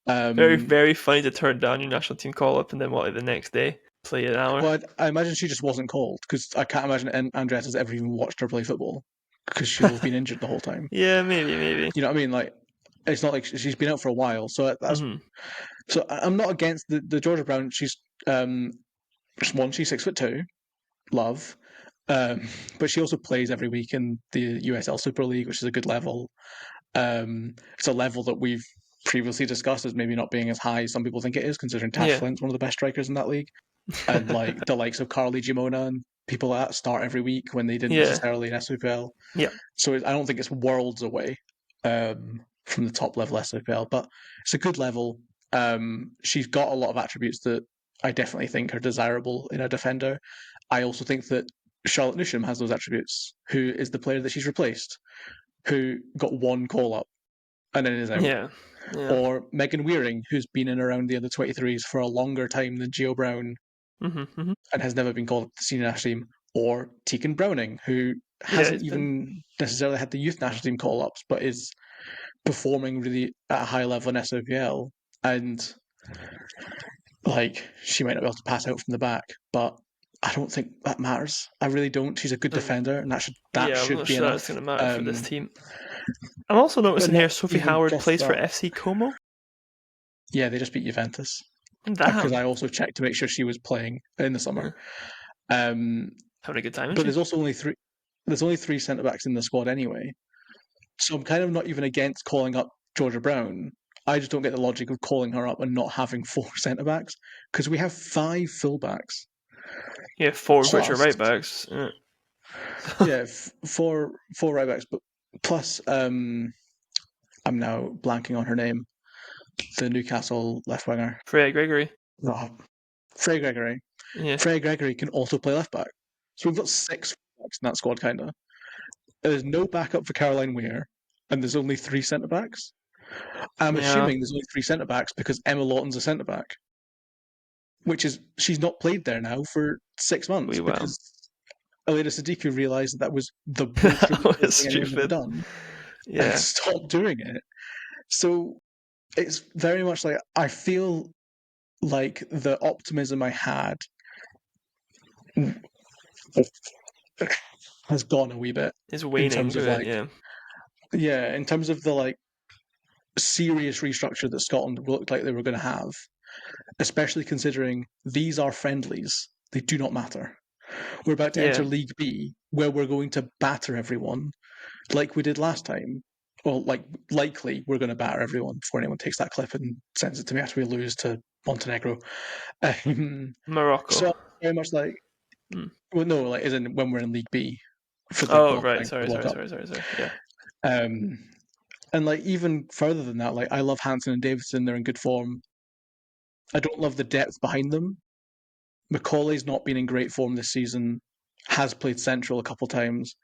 S1: Very,
S2: Um,
S1: very funny to turn down your national team call up and then what, like, the next day play an hour.
S2: well, I imagine she just wasn't called because I can't imagine Andreatta's ever even watched her play football because she'll have been injured the whole time.
S1: Yeah, maybe.
S2: You know what I mean? Like, it's not like she's been out for a while. So that's
S1: Hmm.
S2: so I'm not against the Georgia Brown. She's one, she's 6'2", love. But she also plays every week in the USL Super League, which is a good level. It's a level that we've previously discussed as maybe not being as high as some people think it is, considering Tash
S1: Yeah.
S2: Flint's one of the best strikers in that league. And like the likes of Carly Gimona and people like that start every week when they didn't
S1: Yeah.
S2: necessarily in SWPL.
S1: Yeah.
S2: So I don't think it's worlds away from the top level SWPL, but it's a good level. She's got a lot of attributes that I definitely think are desirable in a defender. I also think that Charlotte Newsham has those attributes, who is the player that she's replaced, who got one call up and then is out.
S1: Yeah. Yeah.
S2: Or Megan Weering, who's been in around the under 23s for a longer time than Gio Brown
S1: Hmm.
S2: and has never been called up to the senior national team. Or Tegan Browning, who
S1: Yeah,
S2: hasn't
S1: it's been.
S2: even necessarily had the youth national team call ups, but is performing really at a high level in SWPL. And like, she might not be able to pass out from the back, but I don't think that matters. I really don't. She's a good defender, and that
S1: Yeah, I'm
S2: should
S1: not
S2: be
S1: sure that's
S2: enough.
S1: going to matter for this team. I'm also
S2: But
S1: noticing here
S2: not
S1: Sophie
S2: even
S1: Howard
S2: just
S1: plays for
S2: that.
S1: FC Como.
S2: Yeah, they just beat Juventus because
S1: Damn.
S2: I also checked to make sure she was playing in the summer.
S1: Yeah.
S2: Um,
S1: Having a good time, isn't
S2: but
S1: she?
S2: there's also only three. There's only three centre backs in the squad anyway, so I'm kind of not even against calling up Georgia Brown. I just don't get the logic of calling her up and not having four centre backs because we have five fullbacks
S1: Yeah, four of which are
S2: plus
S1: right backs. Yeah.
S2: yeah four right backs, but plus I'm now blanking on her name, the Newcastle left winger.
S1: Freya Gregory.
S2: Oh, Frey Gregory.
S1: Yeah.
S2: Frey Gregory can also play left back, so we've got six backs in that squad kind of. There's no backup for Caroline Weir, and there's only three centre backs. I'm
S1: Yeah.
S2: assuming there's only three centre backs because Emma Lawton's a centre back, which is she's not played there now for 6 months
S1: We well.
S2: because Elena Sadiku realised that that was the most
S1: That
S2: ridiculous
S1: was
S2: thing anyone's ever
S1: stupid.
S2: done and
S1: Yeah.
S2: stopped doing it. So it's very much like I feel like the optimism I had has gone a wee bit
S1: It's
S2: in
S1: waning
S2: terms
S1: a
S2: of
S1: bit,
S2: like
S1: yeah.
S2: yeah, in terms of the like serious restructure that Scotland looked like they were going to have, especially considering these are friendlies. They do not matter. We're about to enter
S1: Yeah.
S2: League B, where we're going to batter everyone like we did last time. Well, like likely we're going to batter everyone before anyone takes that clip and sends it to me after we lose to Montenegro. Um,
S1: Morocco.
S2: so very much like,
S1: Hmm.
S2: well, no, like as in when we're in League B for the
S1: Oh, right.
S2: qualifying for
S1: Sorry,
S2: the World
S1: sorry,
S2: Cup.
S1: sorry, sorry, sorry. Yeah.
S2: Um, and like even further than that, like I love Hansen and Davidson; they're in good form. I don't love the depth behind them. Macaulay's not been in great form this season. Has played central a couple times.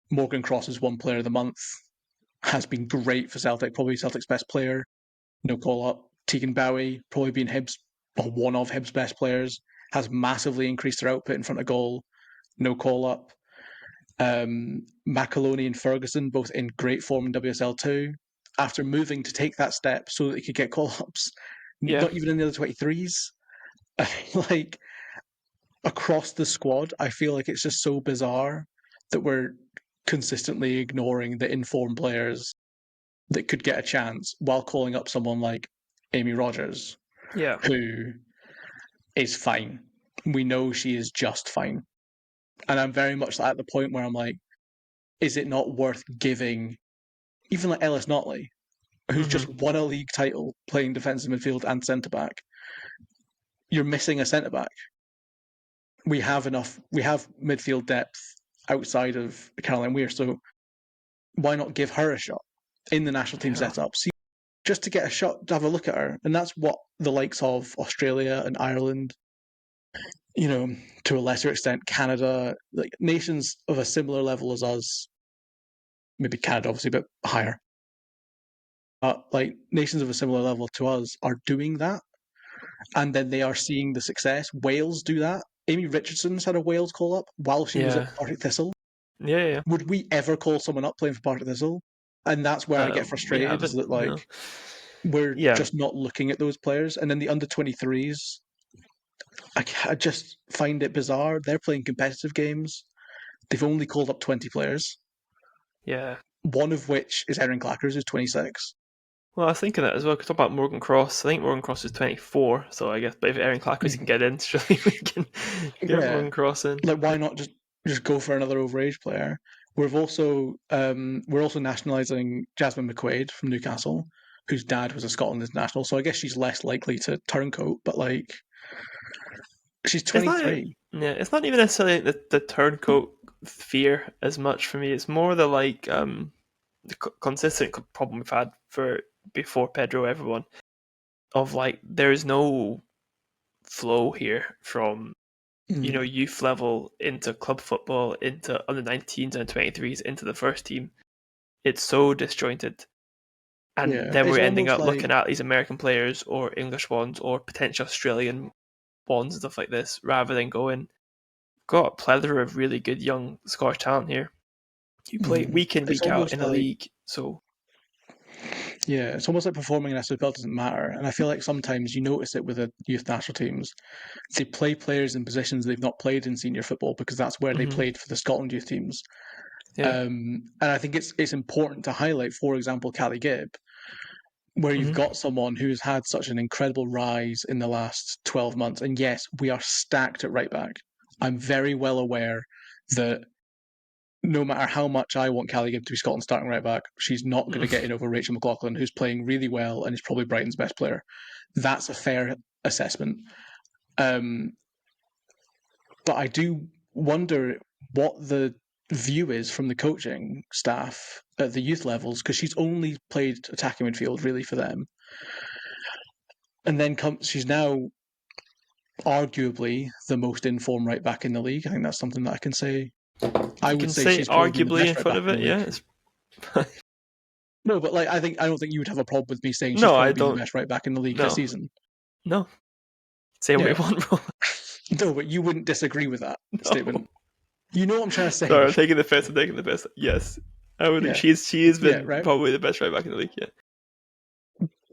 S2: Morgan Cross is one player of the month. Has been great for Celtic, probably Celtic's best player. No call up. Tegan Bowie, probably been Hibs or one of Hibs' best players, has massively increased their output in front of goal. No call up. McAloney and Ferguson, both in great form in WSL2, after moving to take that step so that they could get call ups,
S1: Yeah.
S2: not even in the other 23s. Like, across the squad, I feel like it's just so bizarre that we're consistently ignoring the informed players that could get a chance while calling up someone like Amy Rogers,
S1: Yeah.
S2: who is fine. We know she is just fine. And I'm very much at the point where I'm like, is it not worth giving even like Ellis Notley, who's
S1: Hmm.
S2: just won a league title playing defensive midfield and centre back? You're missing a centre back. We have enough. We have midfield depth outside of Caroline Weir, so why not give her a shot in the national team
S1: Yeah.
S2: setup? See, just to get a shot, to have a look at her, and that's what the likes of Australia and Ireland, you know, to a lesser extent, Canada, like nations of a similar level as us, maybe Canada obviously, but higher, like nations of a similar level to us are doing that, and then they are seeing the success. Wales do that. Amy Richardson's had a Wales call up while she was at
S1: Yeah.
S2: Partick Thistle.
S1: Yeah.
S2: Would we ever call someone up playing for Partick Thistle? And that's where I get
S1: We
S2: frustrated, is
S1: haven't.
S2: that like
S1: No.
S2: we're
S1: Yeah.
S2: just not looking at those players. And then the under 23s, I just find it bizarre. They're playing competitive games. They've only called up 20 players,
S1: Yeah.
S2: one of which is Erin Clackers, who's 26.
S1: Well, I was thinking that as well. Could talk about Morgan Cross. I think Morgan Cross is 24, so I guess. But if Erin Clackers can get in, surely we can get
S2: Yeah,
S1: Morgan Cross in.
S2: like why not just go for another overage player? We're also nationalising Jasmine McQuaid from Newcastle, whose dad was a Scotland international. So I guess she's less likely to turncoat, but like she's
S1: It's not.
S2: 23.
S1: Yeah, it's not even necessarily the turncoat fear as much for me. It's more the the consistent problem we've had for before Pedro, everyone of like there is no flow here from
S2: Mm,
S1: youth level into club football into under 19s and 23s into the first team. It's so disjointed, and
S2: yeah,
S1: then
S2: it's
S1: we're ending
S2: almost
S1: up
S2: like
S1: looking at these American players or English ones or potential Australian ones and stuff like this, rather than going, got a plethora of really good young Scottish talent here. You play week in,
S2: it's
S1: week out
S2: almost
S1: in a
S2: like
S1: league, so
S2: yeah, it's almost like performing in SWPL doesn't matter. And I feel like sometimes you notice it with the youth national teams. They play players in positions they've not played in senior football because that's where they
S1: mhm,
S2: played for the Scotland youth teams.
S1: yeah,
S2: And I think it's important to highlight, for example, Callie Gibb, where you've
S1: mhm,
S2: got someone who's had such an incredible rise in the last 12 months. And yes, we are stacked at right back. I'm very well aware that no matter how much I want Callie Gibb to be Scotland's starting right back, she's not going to get in over Rachel McLaughlin, who's playing really well and is probably Brighton's best player. That's a fair assessment. Um, but I do wonder what the view is from the coaching staff at the youth levels, because she's only played attacking midfield really for them, and then she's now arguably the most informed right back in the league. I think that's something that I can say. I
S1: you
S2: would
S1: can
S2: say
S1: say
S2: she's probably been the
S1: arguably in
S2: best right
S1: front
S2: back
S1: of
S2: in
S1: it.
S2: the
S1: Yeah,
S2: league.
S1: it's
S2: No, but like I don't think you would have a problem with me saying she's
S1: no, I
S2: probably been the
S1: don't.
S2: best right back in the league this
S1: No,
S2: season.
S1: no. Say what you
S2: Yeah.
S1: want, bro.
S2: No, but you wouldn't disagree with that
S1: No.
S2: statement. You know what I'm trying to say?
S1: Sorry, I'm taking the piss. I'm taking the piss. Yes, I would.
S2: Yeah.
S1: She has
S2: Yeah,
S1: been
S2: right.
S1: probably the best right back in the league. Yeah,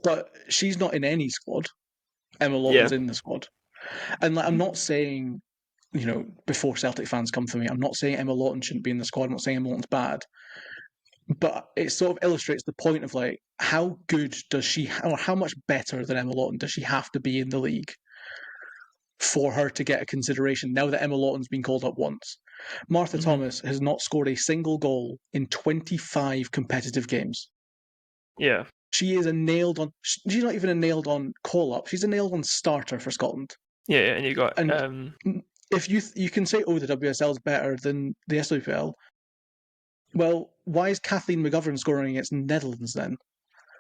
S2: But she's not in any squad. Emma
S1: yeah,
S2: Lawton's in the squad. And like I'm not saying, before Celtic fans come for me, I'm not saying Emma Lawton shouldn't be in the squad. I'm not saying Emma Lawton's bad. But it sort of illustrates the point of like how good does she, or how much better than Emma Lawton does she have to be in the league for her to get a consideration now that Emma Lawton's been called up once. Martha
S1: hmm
S2: Thomas has not scored a single goal in 25 competitive games.
S1: yeah,
S2: She is a nailed on, she's not even a nailed on call up, she's a nailed on starter for Scotland.
S1: yeah. And you got
S2: And if you can say, oh, the WSL is better than the SWPL, well, why is Kathleen McGovern scoring against Netherlands then?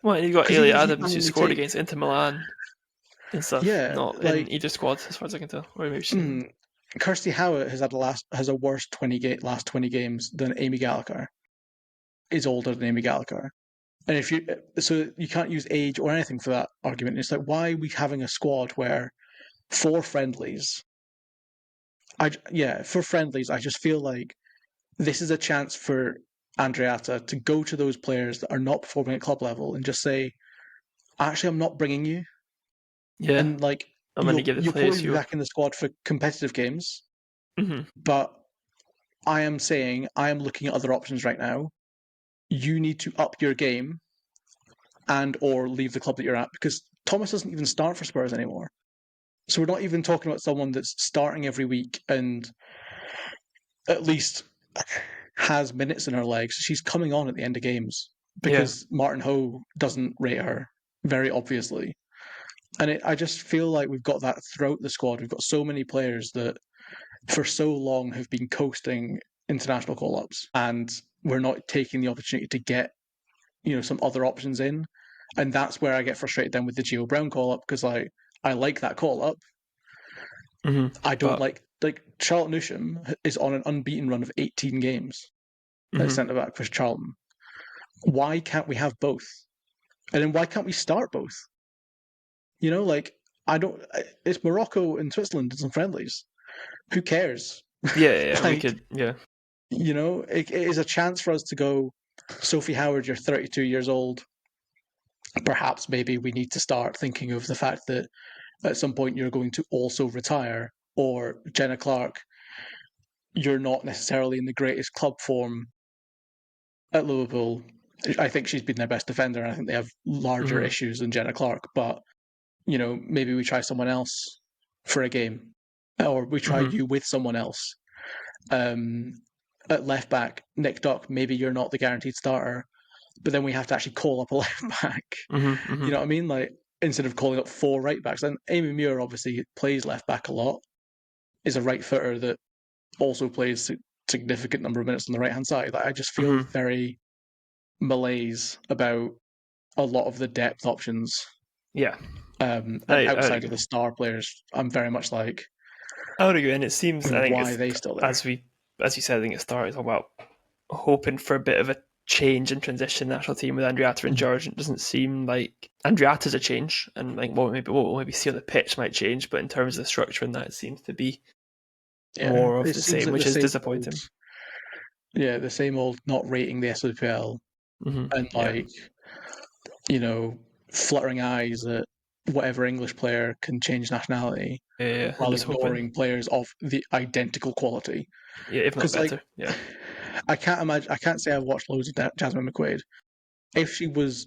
S1: well, and you got
S2: Because
S1: Ailey
S2: even if you
S1: Adams
S2: can
S1: who
S2: only
S1: scored
S2: take,
S1: against Inter Milan and stuff,
S2: yeah,
S1: not in
S2: like
S1: either squad as far as I can tell, or maybe she's in.
S2: mm, Kirsty Howard has a worse last 20 games than Amy Gallagher. Is older than Amy Gallagher. And if you so you can't use age or anything for that argument. It's like, why are we having a squad where for friendlies? For friendlies, I just feel like this is a chance for Andreatta to go to those players that are not performing at club level and just say, actually, I'm not bringing you,
S1: Yeah,
S2: and like
S1: I'm going to
S2: you'll
S1: give the
S2: you'll probably
S1: players
S2: be
S1: who.
S2: back in the squad for competitive games,
S1: Hmm
S2: but I am saying I am looking at other options right now. You need to up your game and or leave the club that you're at, because Thomas doesn't even start for Spurs anymore. So we're not even talking about someone that's starting every week and at least has minutes in her legs. She's coming on at the end of games
S1: Yeah.
S2: because Martin Ho doesn't rate her, very obviously. And I just feel like we've got that throughout the squad. We've got so many players that for so long have been coasting international call ups, and we're not taking the opportunity to get some other options in. And that's where I get frustrated then with the Gio Brown call up, because I like that call up.
S1: hmm
S2: I don't
S1: But
S2: like Charlotte Newsham is on an unbeaten run of 18 games at
S1: hmm
S2: centre back for Charlton. Why can't we have both? And then why can't we start both? You know, like I don't. It's Morocco and Switzerland in some friendlies. Who cares?
S1: Yeah, we
S2: Like,
S1: could. Yeah.
S2: you know, it is a chance for us to go. Sophie Howard, you're 32 years old. Perhaps maybe we need to start thinking of the fact that at some point you're going to also retire. Or Jenna Clark, you're not necessarily in the greatest club form at Liverpool. I think she's been their best defender, and I think they have larger
S1: Hmm.
S2: issues than Jenna Clark. But you know, maybe we try someone else for a game, or we try
S1: Hmm.
S2: you with someone else. Um, at left back, Nick Duck, maybe you're not the guaranteed starter, but then we have to actually call up a left back.
S1: Hmm. Hmm.
S2: You know what I mean? Like instead of calling up 4 right backs, and Amy Muir obviously plays left back a lot, is a right footer that also plays a significant number of minutes on the right hand side. Like I just feel
S1: Hmm.
S2: very malaise about a lot of the depth options.
S1: Yeah.
S2: And
S1: I would
S2: outside of
S1: agree.
S2: the star players, I'm very much like,
S1: I would agree, and it seems I think
S2: why are
S1: it's
S2: they still there?
S1: as you said, I think it started talking about hoping for a bit of a change and transition national team with Andreatta and
S2: Mm.
S1: George. It doesn't seem like Andreatta's a change, and like what we'll maybe see on the pitch might change, but in terms of the structure and that, it seems to be
S2: Yeah,
S1: more of
S2: it
S1: the
S2: seems
S1: same,
S2: like
S1: which
S2: the
S1: is
S2: same old,
S1: disappointing.
S2: the same old not rating the SWPL
S1: Hmm.
S2: and
S1: Yeah,
S2: like, you know, fluttering eyes at whatever English player can change nationality
S1: and
S2: while
S1: just hoping,
S2: ignoring players of the identical quality.
S1: yeah, if not
S2: Because like,
S1: better. Yeah,
S2: I can't imagine, I can't say I've watched loads of Jasmine McQuaid. If she was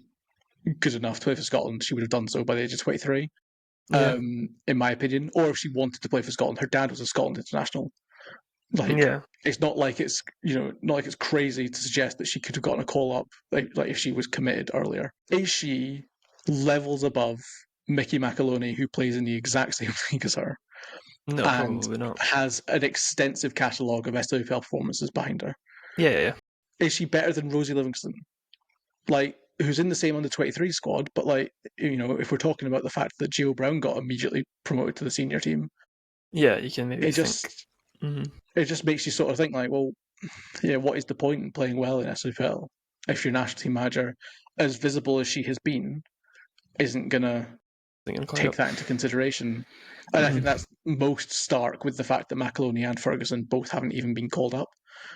S2: good enough to play for Scotland, she would have done so by the age of 23.
S1: yeah,
S2: In my opinion, or if she wanted to play for Scotland, her dad was a Scotland international. Like,
S1: yeah.
S2: it's not like it's not like it's crazy to suggest that she could have gotten a call up like if she was committed earlier. Is she levels above Mickey McAloney, who plays in the exact same league as her
S1: No,
S2: and
S1: probably not.
S2: has an extensive catalogue of SWPL performances behind her?
S1: Yeah, yeah,
S2: Is she better than Rosie Livingston? Like, who's in the same under 23 squad, but like, if we're talking about the fact that Gio Brown got immediately promoted to the senior team,
S1: yeah. You can maybe
S2: it
S1: think.
S2: just
S1: Hmm.
S2: it just makes you sort of think like, well, yeah, what is the point in playing well in SWPL if your national team manager, as visible as she has been, isn't gonna
S1: Thinking quite
S2: take
S1: up.
S2: that into consideration? And I think
S1: Hmm.
S2: that's most stark with the fact that McAloney and Ferguson both haven't even been called up,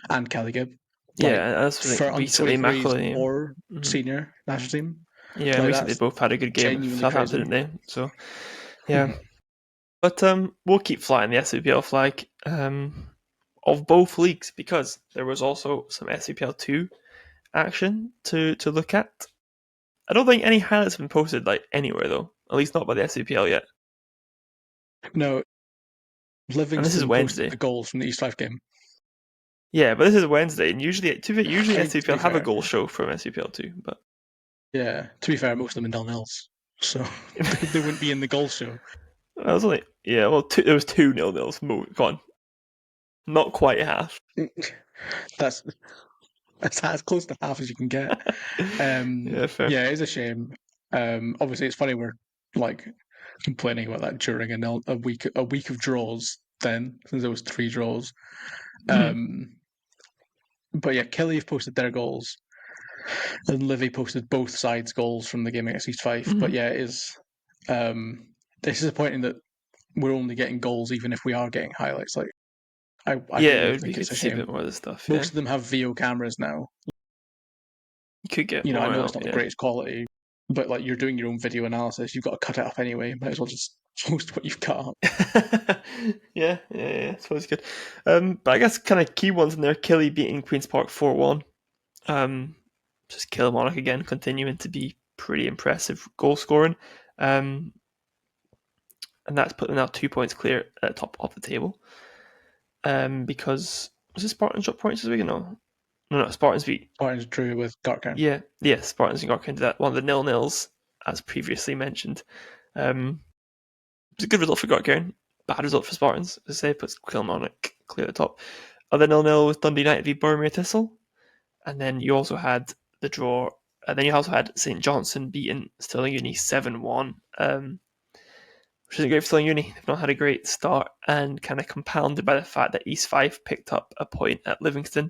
S2: and Kelly Gibb, like
S1: Yeah, I also think
S2: for under
S1: recently
S2: 23s
S1: McElhinney.
S2: or
S1: Mhm.
S2: senior national team.
S1: Yeah, and
S2: Like
S1: recently they
S2: that's
S1: both had a good game for
S2: genuinely
S1: Southampton,
S2: crazy.
S1: didn't they? So yeah, but we'll keep flying the SWPL flag of both leagues because there was also some SWPL two action to look at. I don't think any highlights have been posted like anywhere though, at least not by the SWPL yet.
S2: No,
S1: And this is
S2: Livingston posted
S1: Wednesday.
S2: the goals from the East Fife game.
S1: Yeah, but this is Wednesday, and usually
S2: To be
S1: SWPL have a
S2: fair,
S1: goal show from SWPL two, but
S2: yeah, to be fair, most of them in nils, so they wouldn't be in the goal show.
S1: I was only well there was 2-0. Go on, not quite half.
S2: That's that's as close to half as you can get.
S1: Yeah, fair.
S2: Yeah, it's a shame. Obviously, it's funny we're like complaining about that during a week of draws. Then, since there was 3 draws.
S1: Mhm.
S2: Um, but yeah, Killie have posted their goals, and Livy posted both sides' goals from the game against East Fife. But
S1: Mhm.
S2: yeah, um, it's disappointing that we're only getting goals, even if we are getting highlights. Like, I
S1: Yeah, it
S2: really
S1: would be
S2: think
S1: good
S2: it's
S1: to
S2: a
S1: see a bit
S2: shame.
S1: more of this stuff. Yeah,
S2: Most of them have VO cameras now.
S1: you could get
S2: I
S1: more
S2: know it's
S1: out.
S2: not the
S1: Yeah,
S2: greatest quality, but like you're doing your own video analysis, you've got to cut it up anyway. Might as well just post what you've cut.
S1: yeah. I suppose good. But I guess kind of key ones in there: Killie beating Queens Park 4-1. Just Kilmarnock again, continuing to be pretty impressive goal scoring. Um, and that's put them now 2 points clear at the top of the table. Because was it Spartans drop points this week? No, Spartans beat.
S2: Spartans drew with Gartcan.
S1: Yeah, Spartans and got into that one of the nil-nils as previously mentioned. It's a good result for Gartcairn, bad result for Spartans. As I say, puts Kilmarnock clear at the top. Other nil-nil was Dundee United v Boroughmuir Thistle, and then you also had the draw. And then you also had St Johnstone beating Stirling Uni 7-1. Which isn't great for Stirling Uni. They've not had a great start, and kind of compounded by the fact that East Fife picked up a point at Livingston.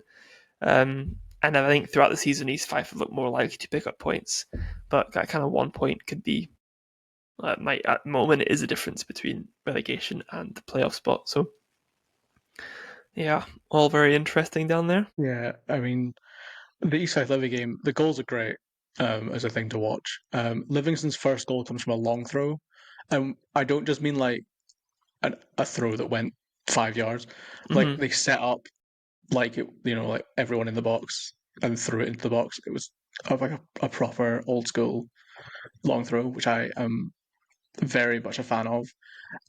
S1: And I think throughout the season, East Fife have looked more likely to pick up points, but that kind of 1 point could be might at the moment it is a difference between relegation and the playoff spot. So yeah, all very interesting down there.
S2: Yeah, I mean, the East South Livy game, the goals are great as a thing to watch. Livingston's first goal comes from a long throw. I don't just mean like a throw that went 5 yards. Like
S1: Mm-hmm.
S2: they set up like it, like everyone in the box and threw it into the box. It was like a proper old school long throw, which I am very much a fan of.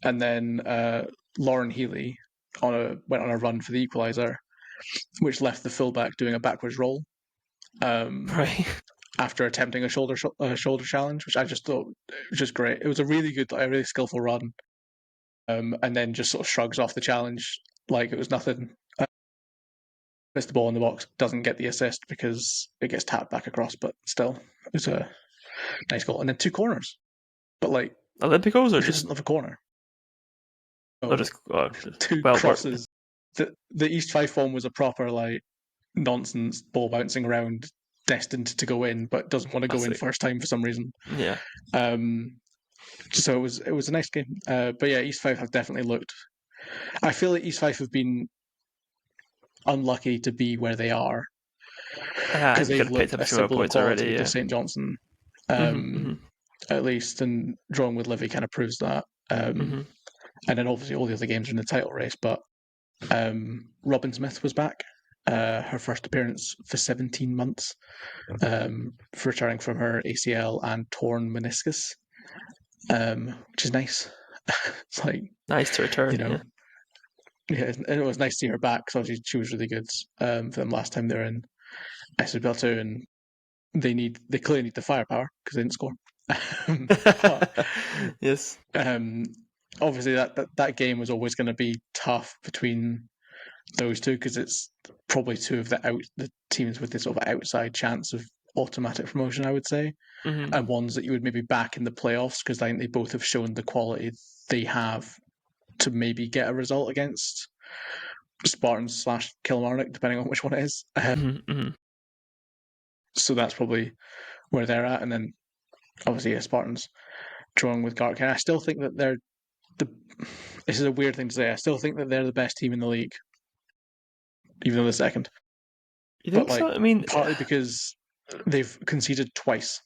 S2: And then Lauren Healy went on a run for the equaliser, which left the fullback doing a backwards roll
S1: Right.
S2: after attempting a shoulder challenge, which I just thought was just great. It was a really good, a really skillful run, and then just sort of shrugs off the challenge like it was nothing. Missed the ball in the box, doesn't get the assist because it gets tapped back across, but still, it's a nice goal. And then two corners, but like
S1: Olympicos or
S2: who
S1: just
S2: doesn't love a corner?
S1: or
S2: Oh,
S1: just,
S2: two
S1: well,
S2: crosses. The East Fife one was a proper like nonsense ball bouncing around, destined to go in, but doesn't want to go in
S1: classic.
S2: first time for some reason.
S1: Yeah.
S2: Um, so it was a nice game. But yeah, East Fife have definitely looked. I feel like East Fife have been unlucky to be where they are because
S1: And you could
S2: they've
S1: have picked
S2: looked
S1: up a
S2: a
S1: few more
S2: symbol of
S1: points already.
S2: quality to
S1: Yeah.
S2: St Johnstone,
S1: Mm-hmm. Mm-hmm.
S2: at least, and drawing with Livy kind of proves that.
S1: Mm-hmm.
S2: And then obviously all the other games are in the title race, but Robin Smith was back. Her first appearance for 17 months, returning from her ACL and torn meniscus, which is nice. It's like,
S1: Nice to
S2: you
S1: return.
S2: know,
S1: Yeah.
S2: yeah, and it was nice to see her back because obviously she was really good for them last time they were in SWPL 2, and they clearly need the firepower because they didn't score. But
S1: Yes.
S2: um, obviously that game was always going to be tough between those two because it's probably two of the teams with this sort of outside chance of automatic promotion, I would say,
S1: Mm-hmm.
S2: and ones that you would maybe back in the playoffs because I think they both have shown the quality they have to maybe get a result against Spartans / Kilmarnock, depending on which one it is.
S1: Mm-hmm. Mm-hmm.
S2: So that's probably where they're at, and then obviously Spartans drawing with Gartcairn. I still think that they're the. This is a weird thing to say. I still think that they're the best team in the league, even though they're second.
S1: You
S2: But
S1: think so?
S2: like
S1: I mean,
S2: partly because they've conceded twice.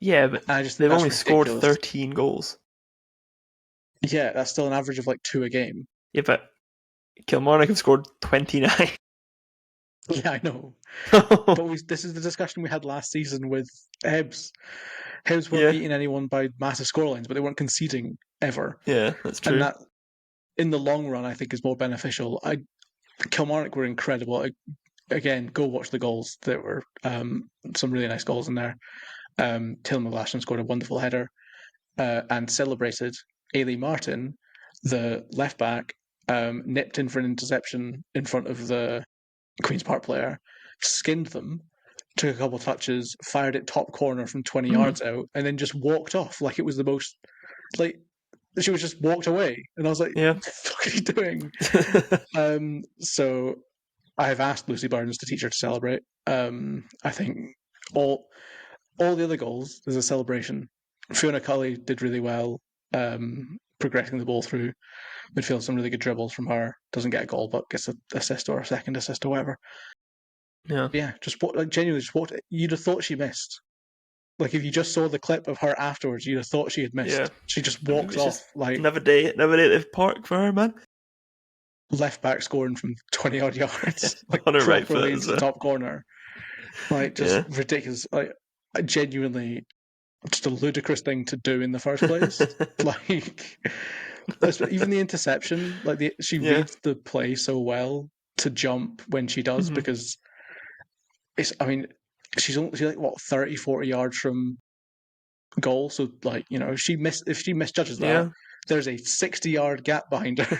S1: yeah, but
S2: And I just think
S1: they've
S2: that's
S1: only scored
S2: ridiculous.
S1: 13 goals.
S2: Yeah, that's still an average of like two a game.
S1: Yeah, but Kilmarnock have scored 29.
S2: Yeah, I know. But this is the discussion we had last season with Hibs. Hibs weren't
S1: Yeah.
S2: beating anyone by massive scorelines, but they weren't conceding ever.
S1: Yeah, that's
S2: And
S1: true.
S2: that, in the long run, I think is more beneficial. Kilmarnock were incredible. Again, go watch the goals. There were some really nice goals in there. Taylor McGlashan scored a wonderful header and celebrated Ailey Martin, the left back, nipped in for an interception in front of the Queen's Park player, skinned them, took a couple of touches, fired it top corner from 20
S1: Mm.
S2: yards out, and then just walked off like it was the most like she was just walked away, and I was like,
S1: Yeah.
S2: "What the fuck are you doing?" So I've asked Lucy Burns to teach her to celebrate. I think all all the other goals, there's a celebration. Fiona Cully did really well, progressing the ball through midfield. Some really good dribbles from her. Doesn't get a goal, but gets an assist or a second assist or whatever.
S1: Yeah.
S2: Yeah, just what, like genuinely, just what you'd have thought she missed. Like if you just saw the clip of her afterwards, you'd have thought she had
S1: Yeah.
S2: missed. She just
S1: I mean,
S2: walked
S1: it's
S2: off
S1: just
S2: like
S1: another day at the park for her, man.
S2: left back scoring from 20 odd yards, like
S1: On her right
S2: properly
S1: foot as
S2: into the
S1: well.
S2: top corner. Like just
S1: Yeah.
S2: ridiculous. Like genuinely just a ludicrous thing to do in the first place. Like even the interception, she
S1: Yeah.
S2: reads the play so well to jump when she does
S1: Hmm.
S2: because it's. I mean, she's like what 30, 40 yards from goal. So like if she misjudges that,
S1: Yeah.
S2: there's a 60-yard gap behind her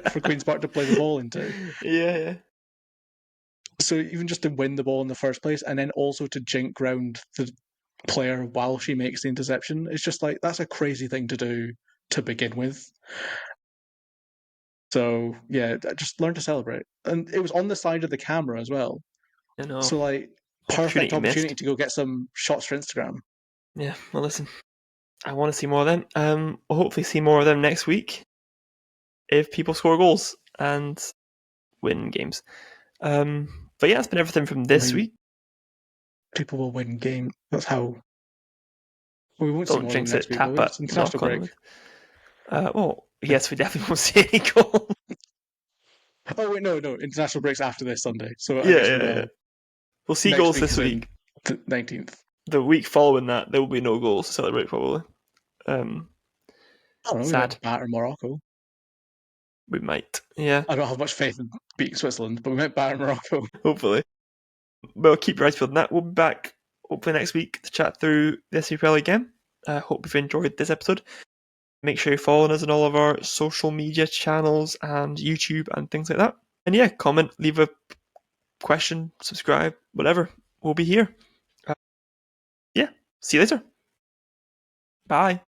S2: for Queens Park to play the ball into.
S1: Yeah.
S2: So even just to win the ball in the first place, and then also to jink round the player while she makes the interception, it's just like that's a crazy thing to do to begin with. So yeah, just learn to celebrate, and it was on the side of the camera as well.
S1: I know.
S2: So like Perfect opportunity
S1: missed.
S2: to go get some shots for Instagram.
S1: Yeah, well, listen, I want to see more of them. We'll hopefully see more of them next week if people score goals and win games. But yeah, that's been everything from this week.
S2: People will win game. That's how. We won't see
S1: Don't
S2: more of them
S1: jinx
S2: next
S1: it.
S2: week, will
S1: Tap
S2: we?
S1: it.
S2: It's international
S1: Knock on
S2: break.
S1: wood. Well, yes, we definitely won't see any goal.
S2: Oh wait, no. International breaks after this Sunday, so I guess we
S1: Yeah.
S2: will.
S1: We'll see
S2: Next
S1: goals
S2: week
S1: this
S2: is
S1: week.
S2: the 19th.
S1: The week following that, there will be no goals to celebrate, probably.
S2: I don't know. We
S1: Sad.
S2: might batter Morocco.
S1: We might. Yeah,
S2: I don't have much faith in beating Switzerland, but we might batter Morocco.
S1: hopefully. Well, keep your eyes peeled on that. We'll be back hopefully next week to chat through the SWPL again. I hope you've enjoyed this episode. Make sure you're following us on all of our social media channels and YouTube and things like that. And yeah, comment, leave a question, subscribe, whatever. We'll be here. Yeah, see you later. Bye.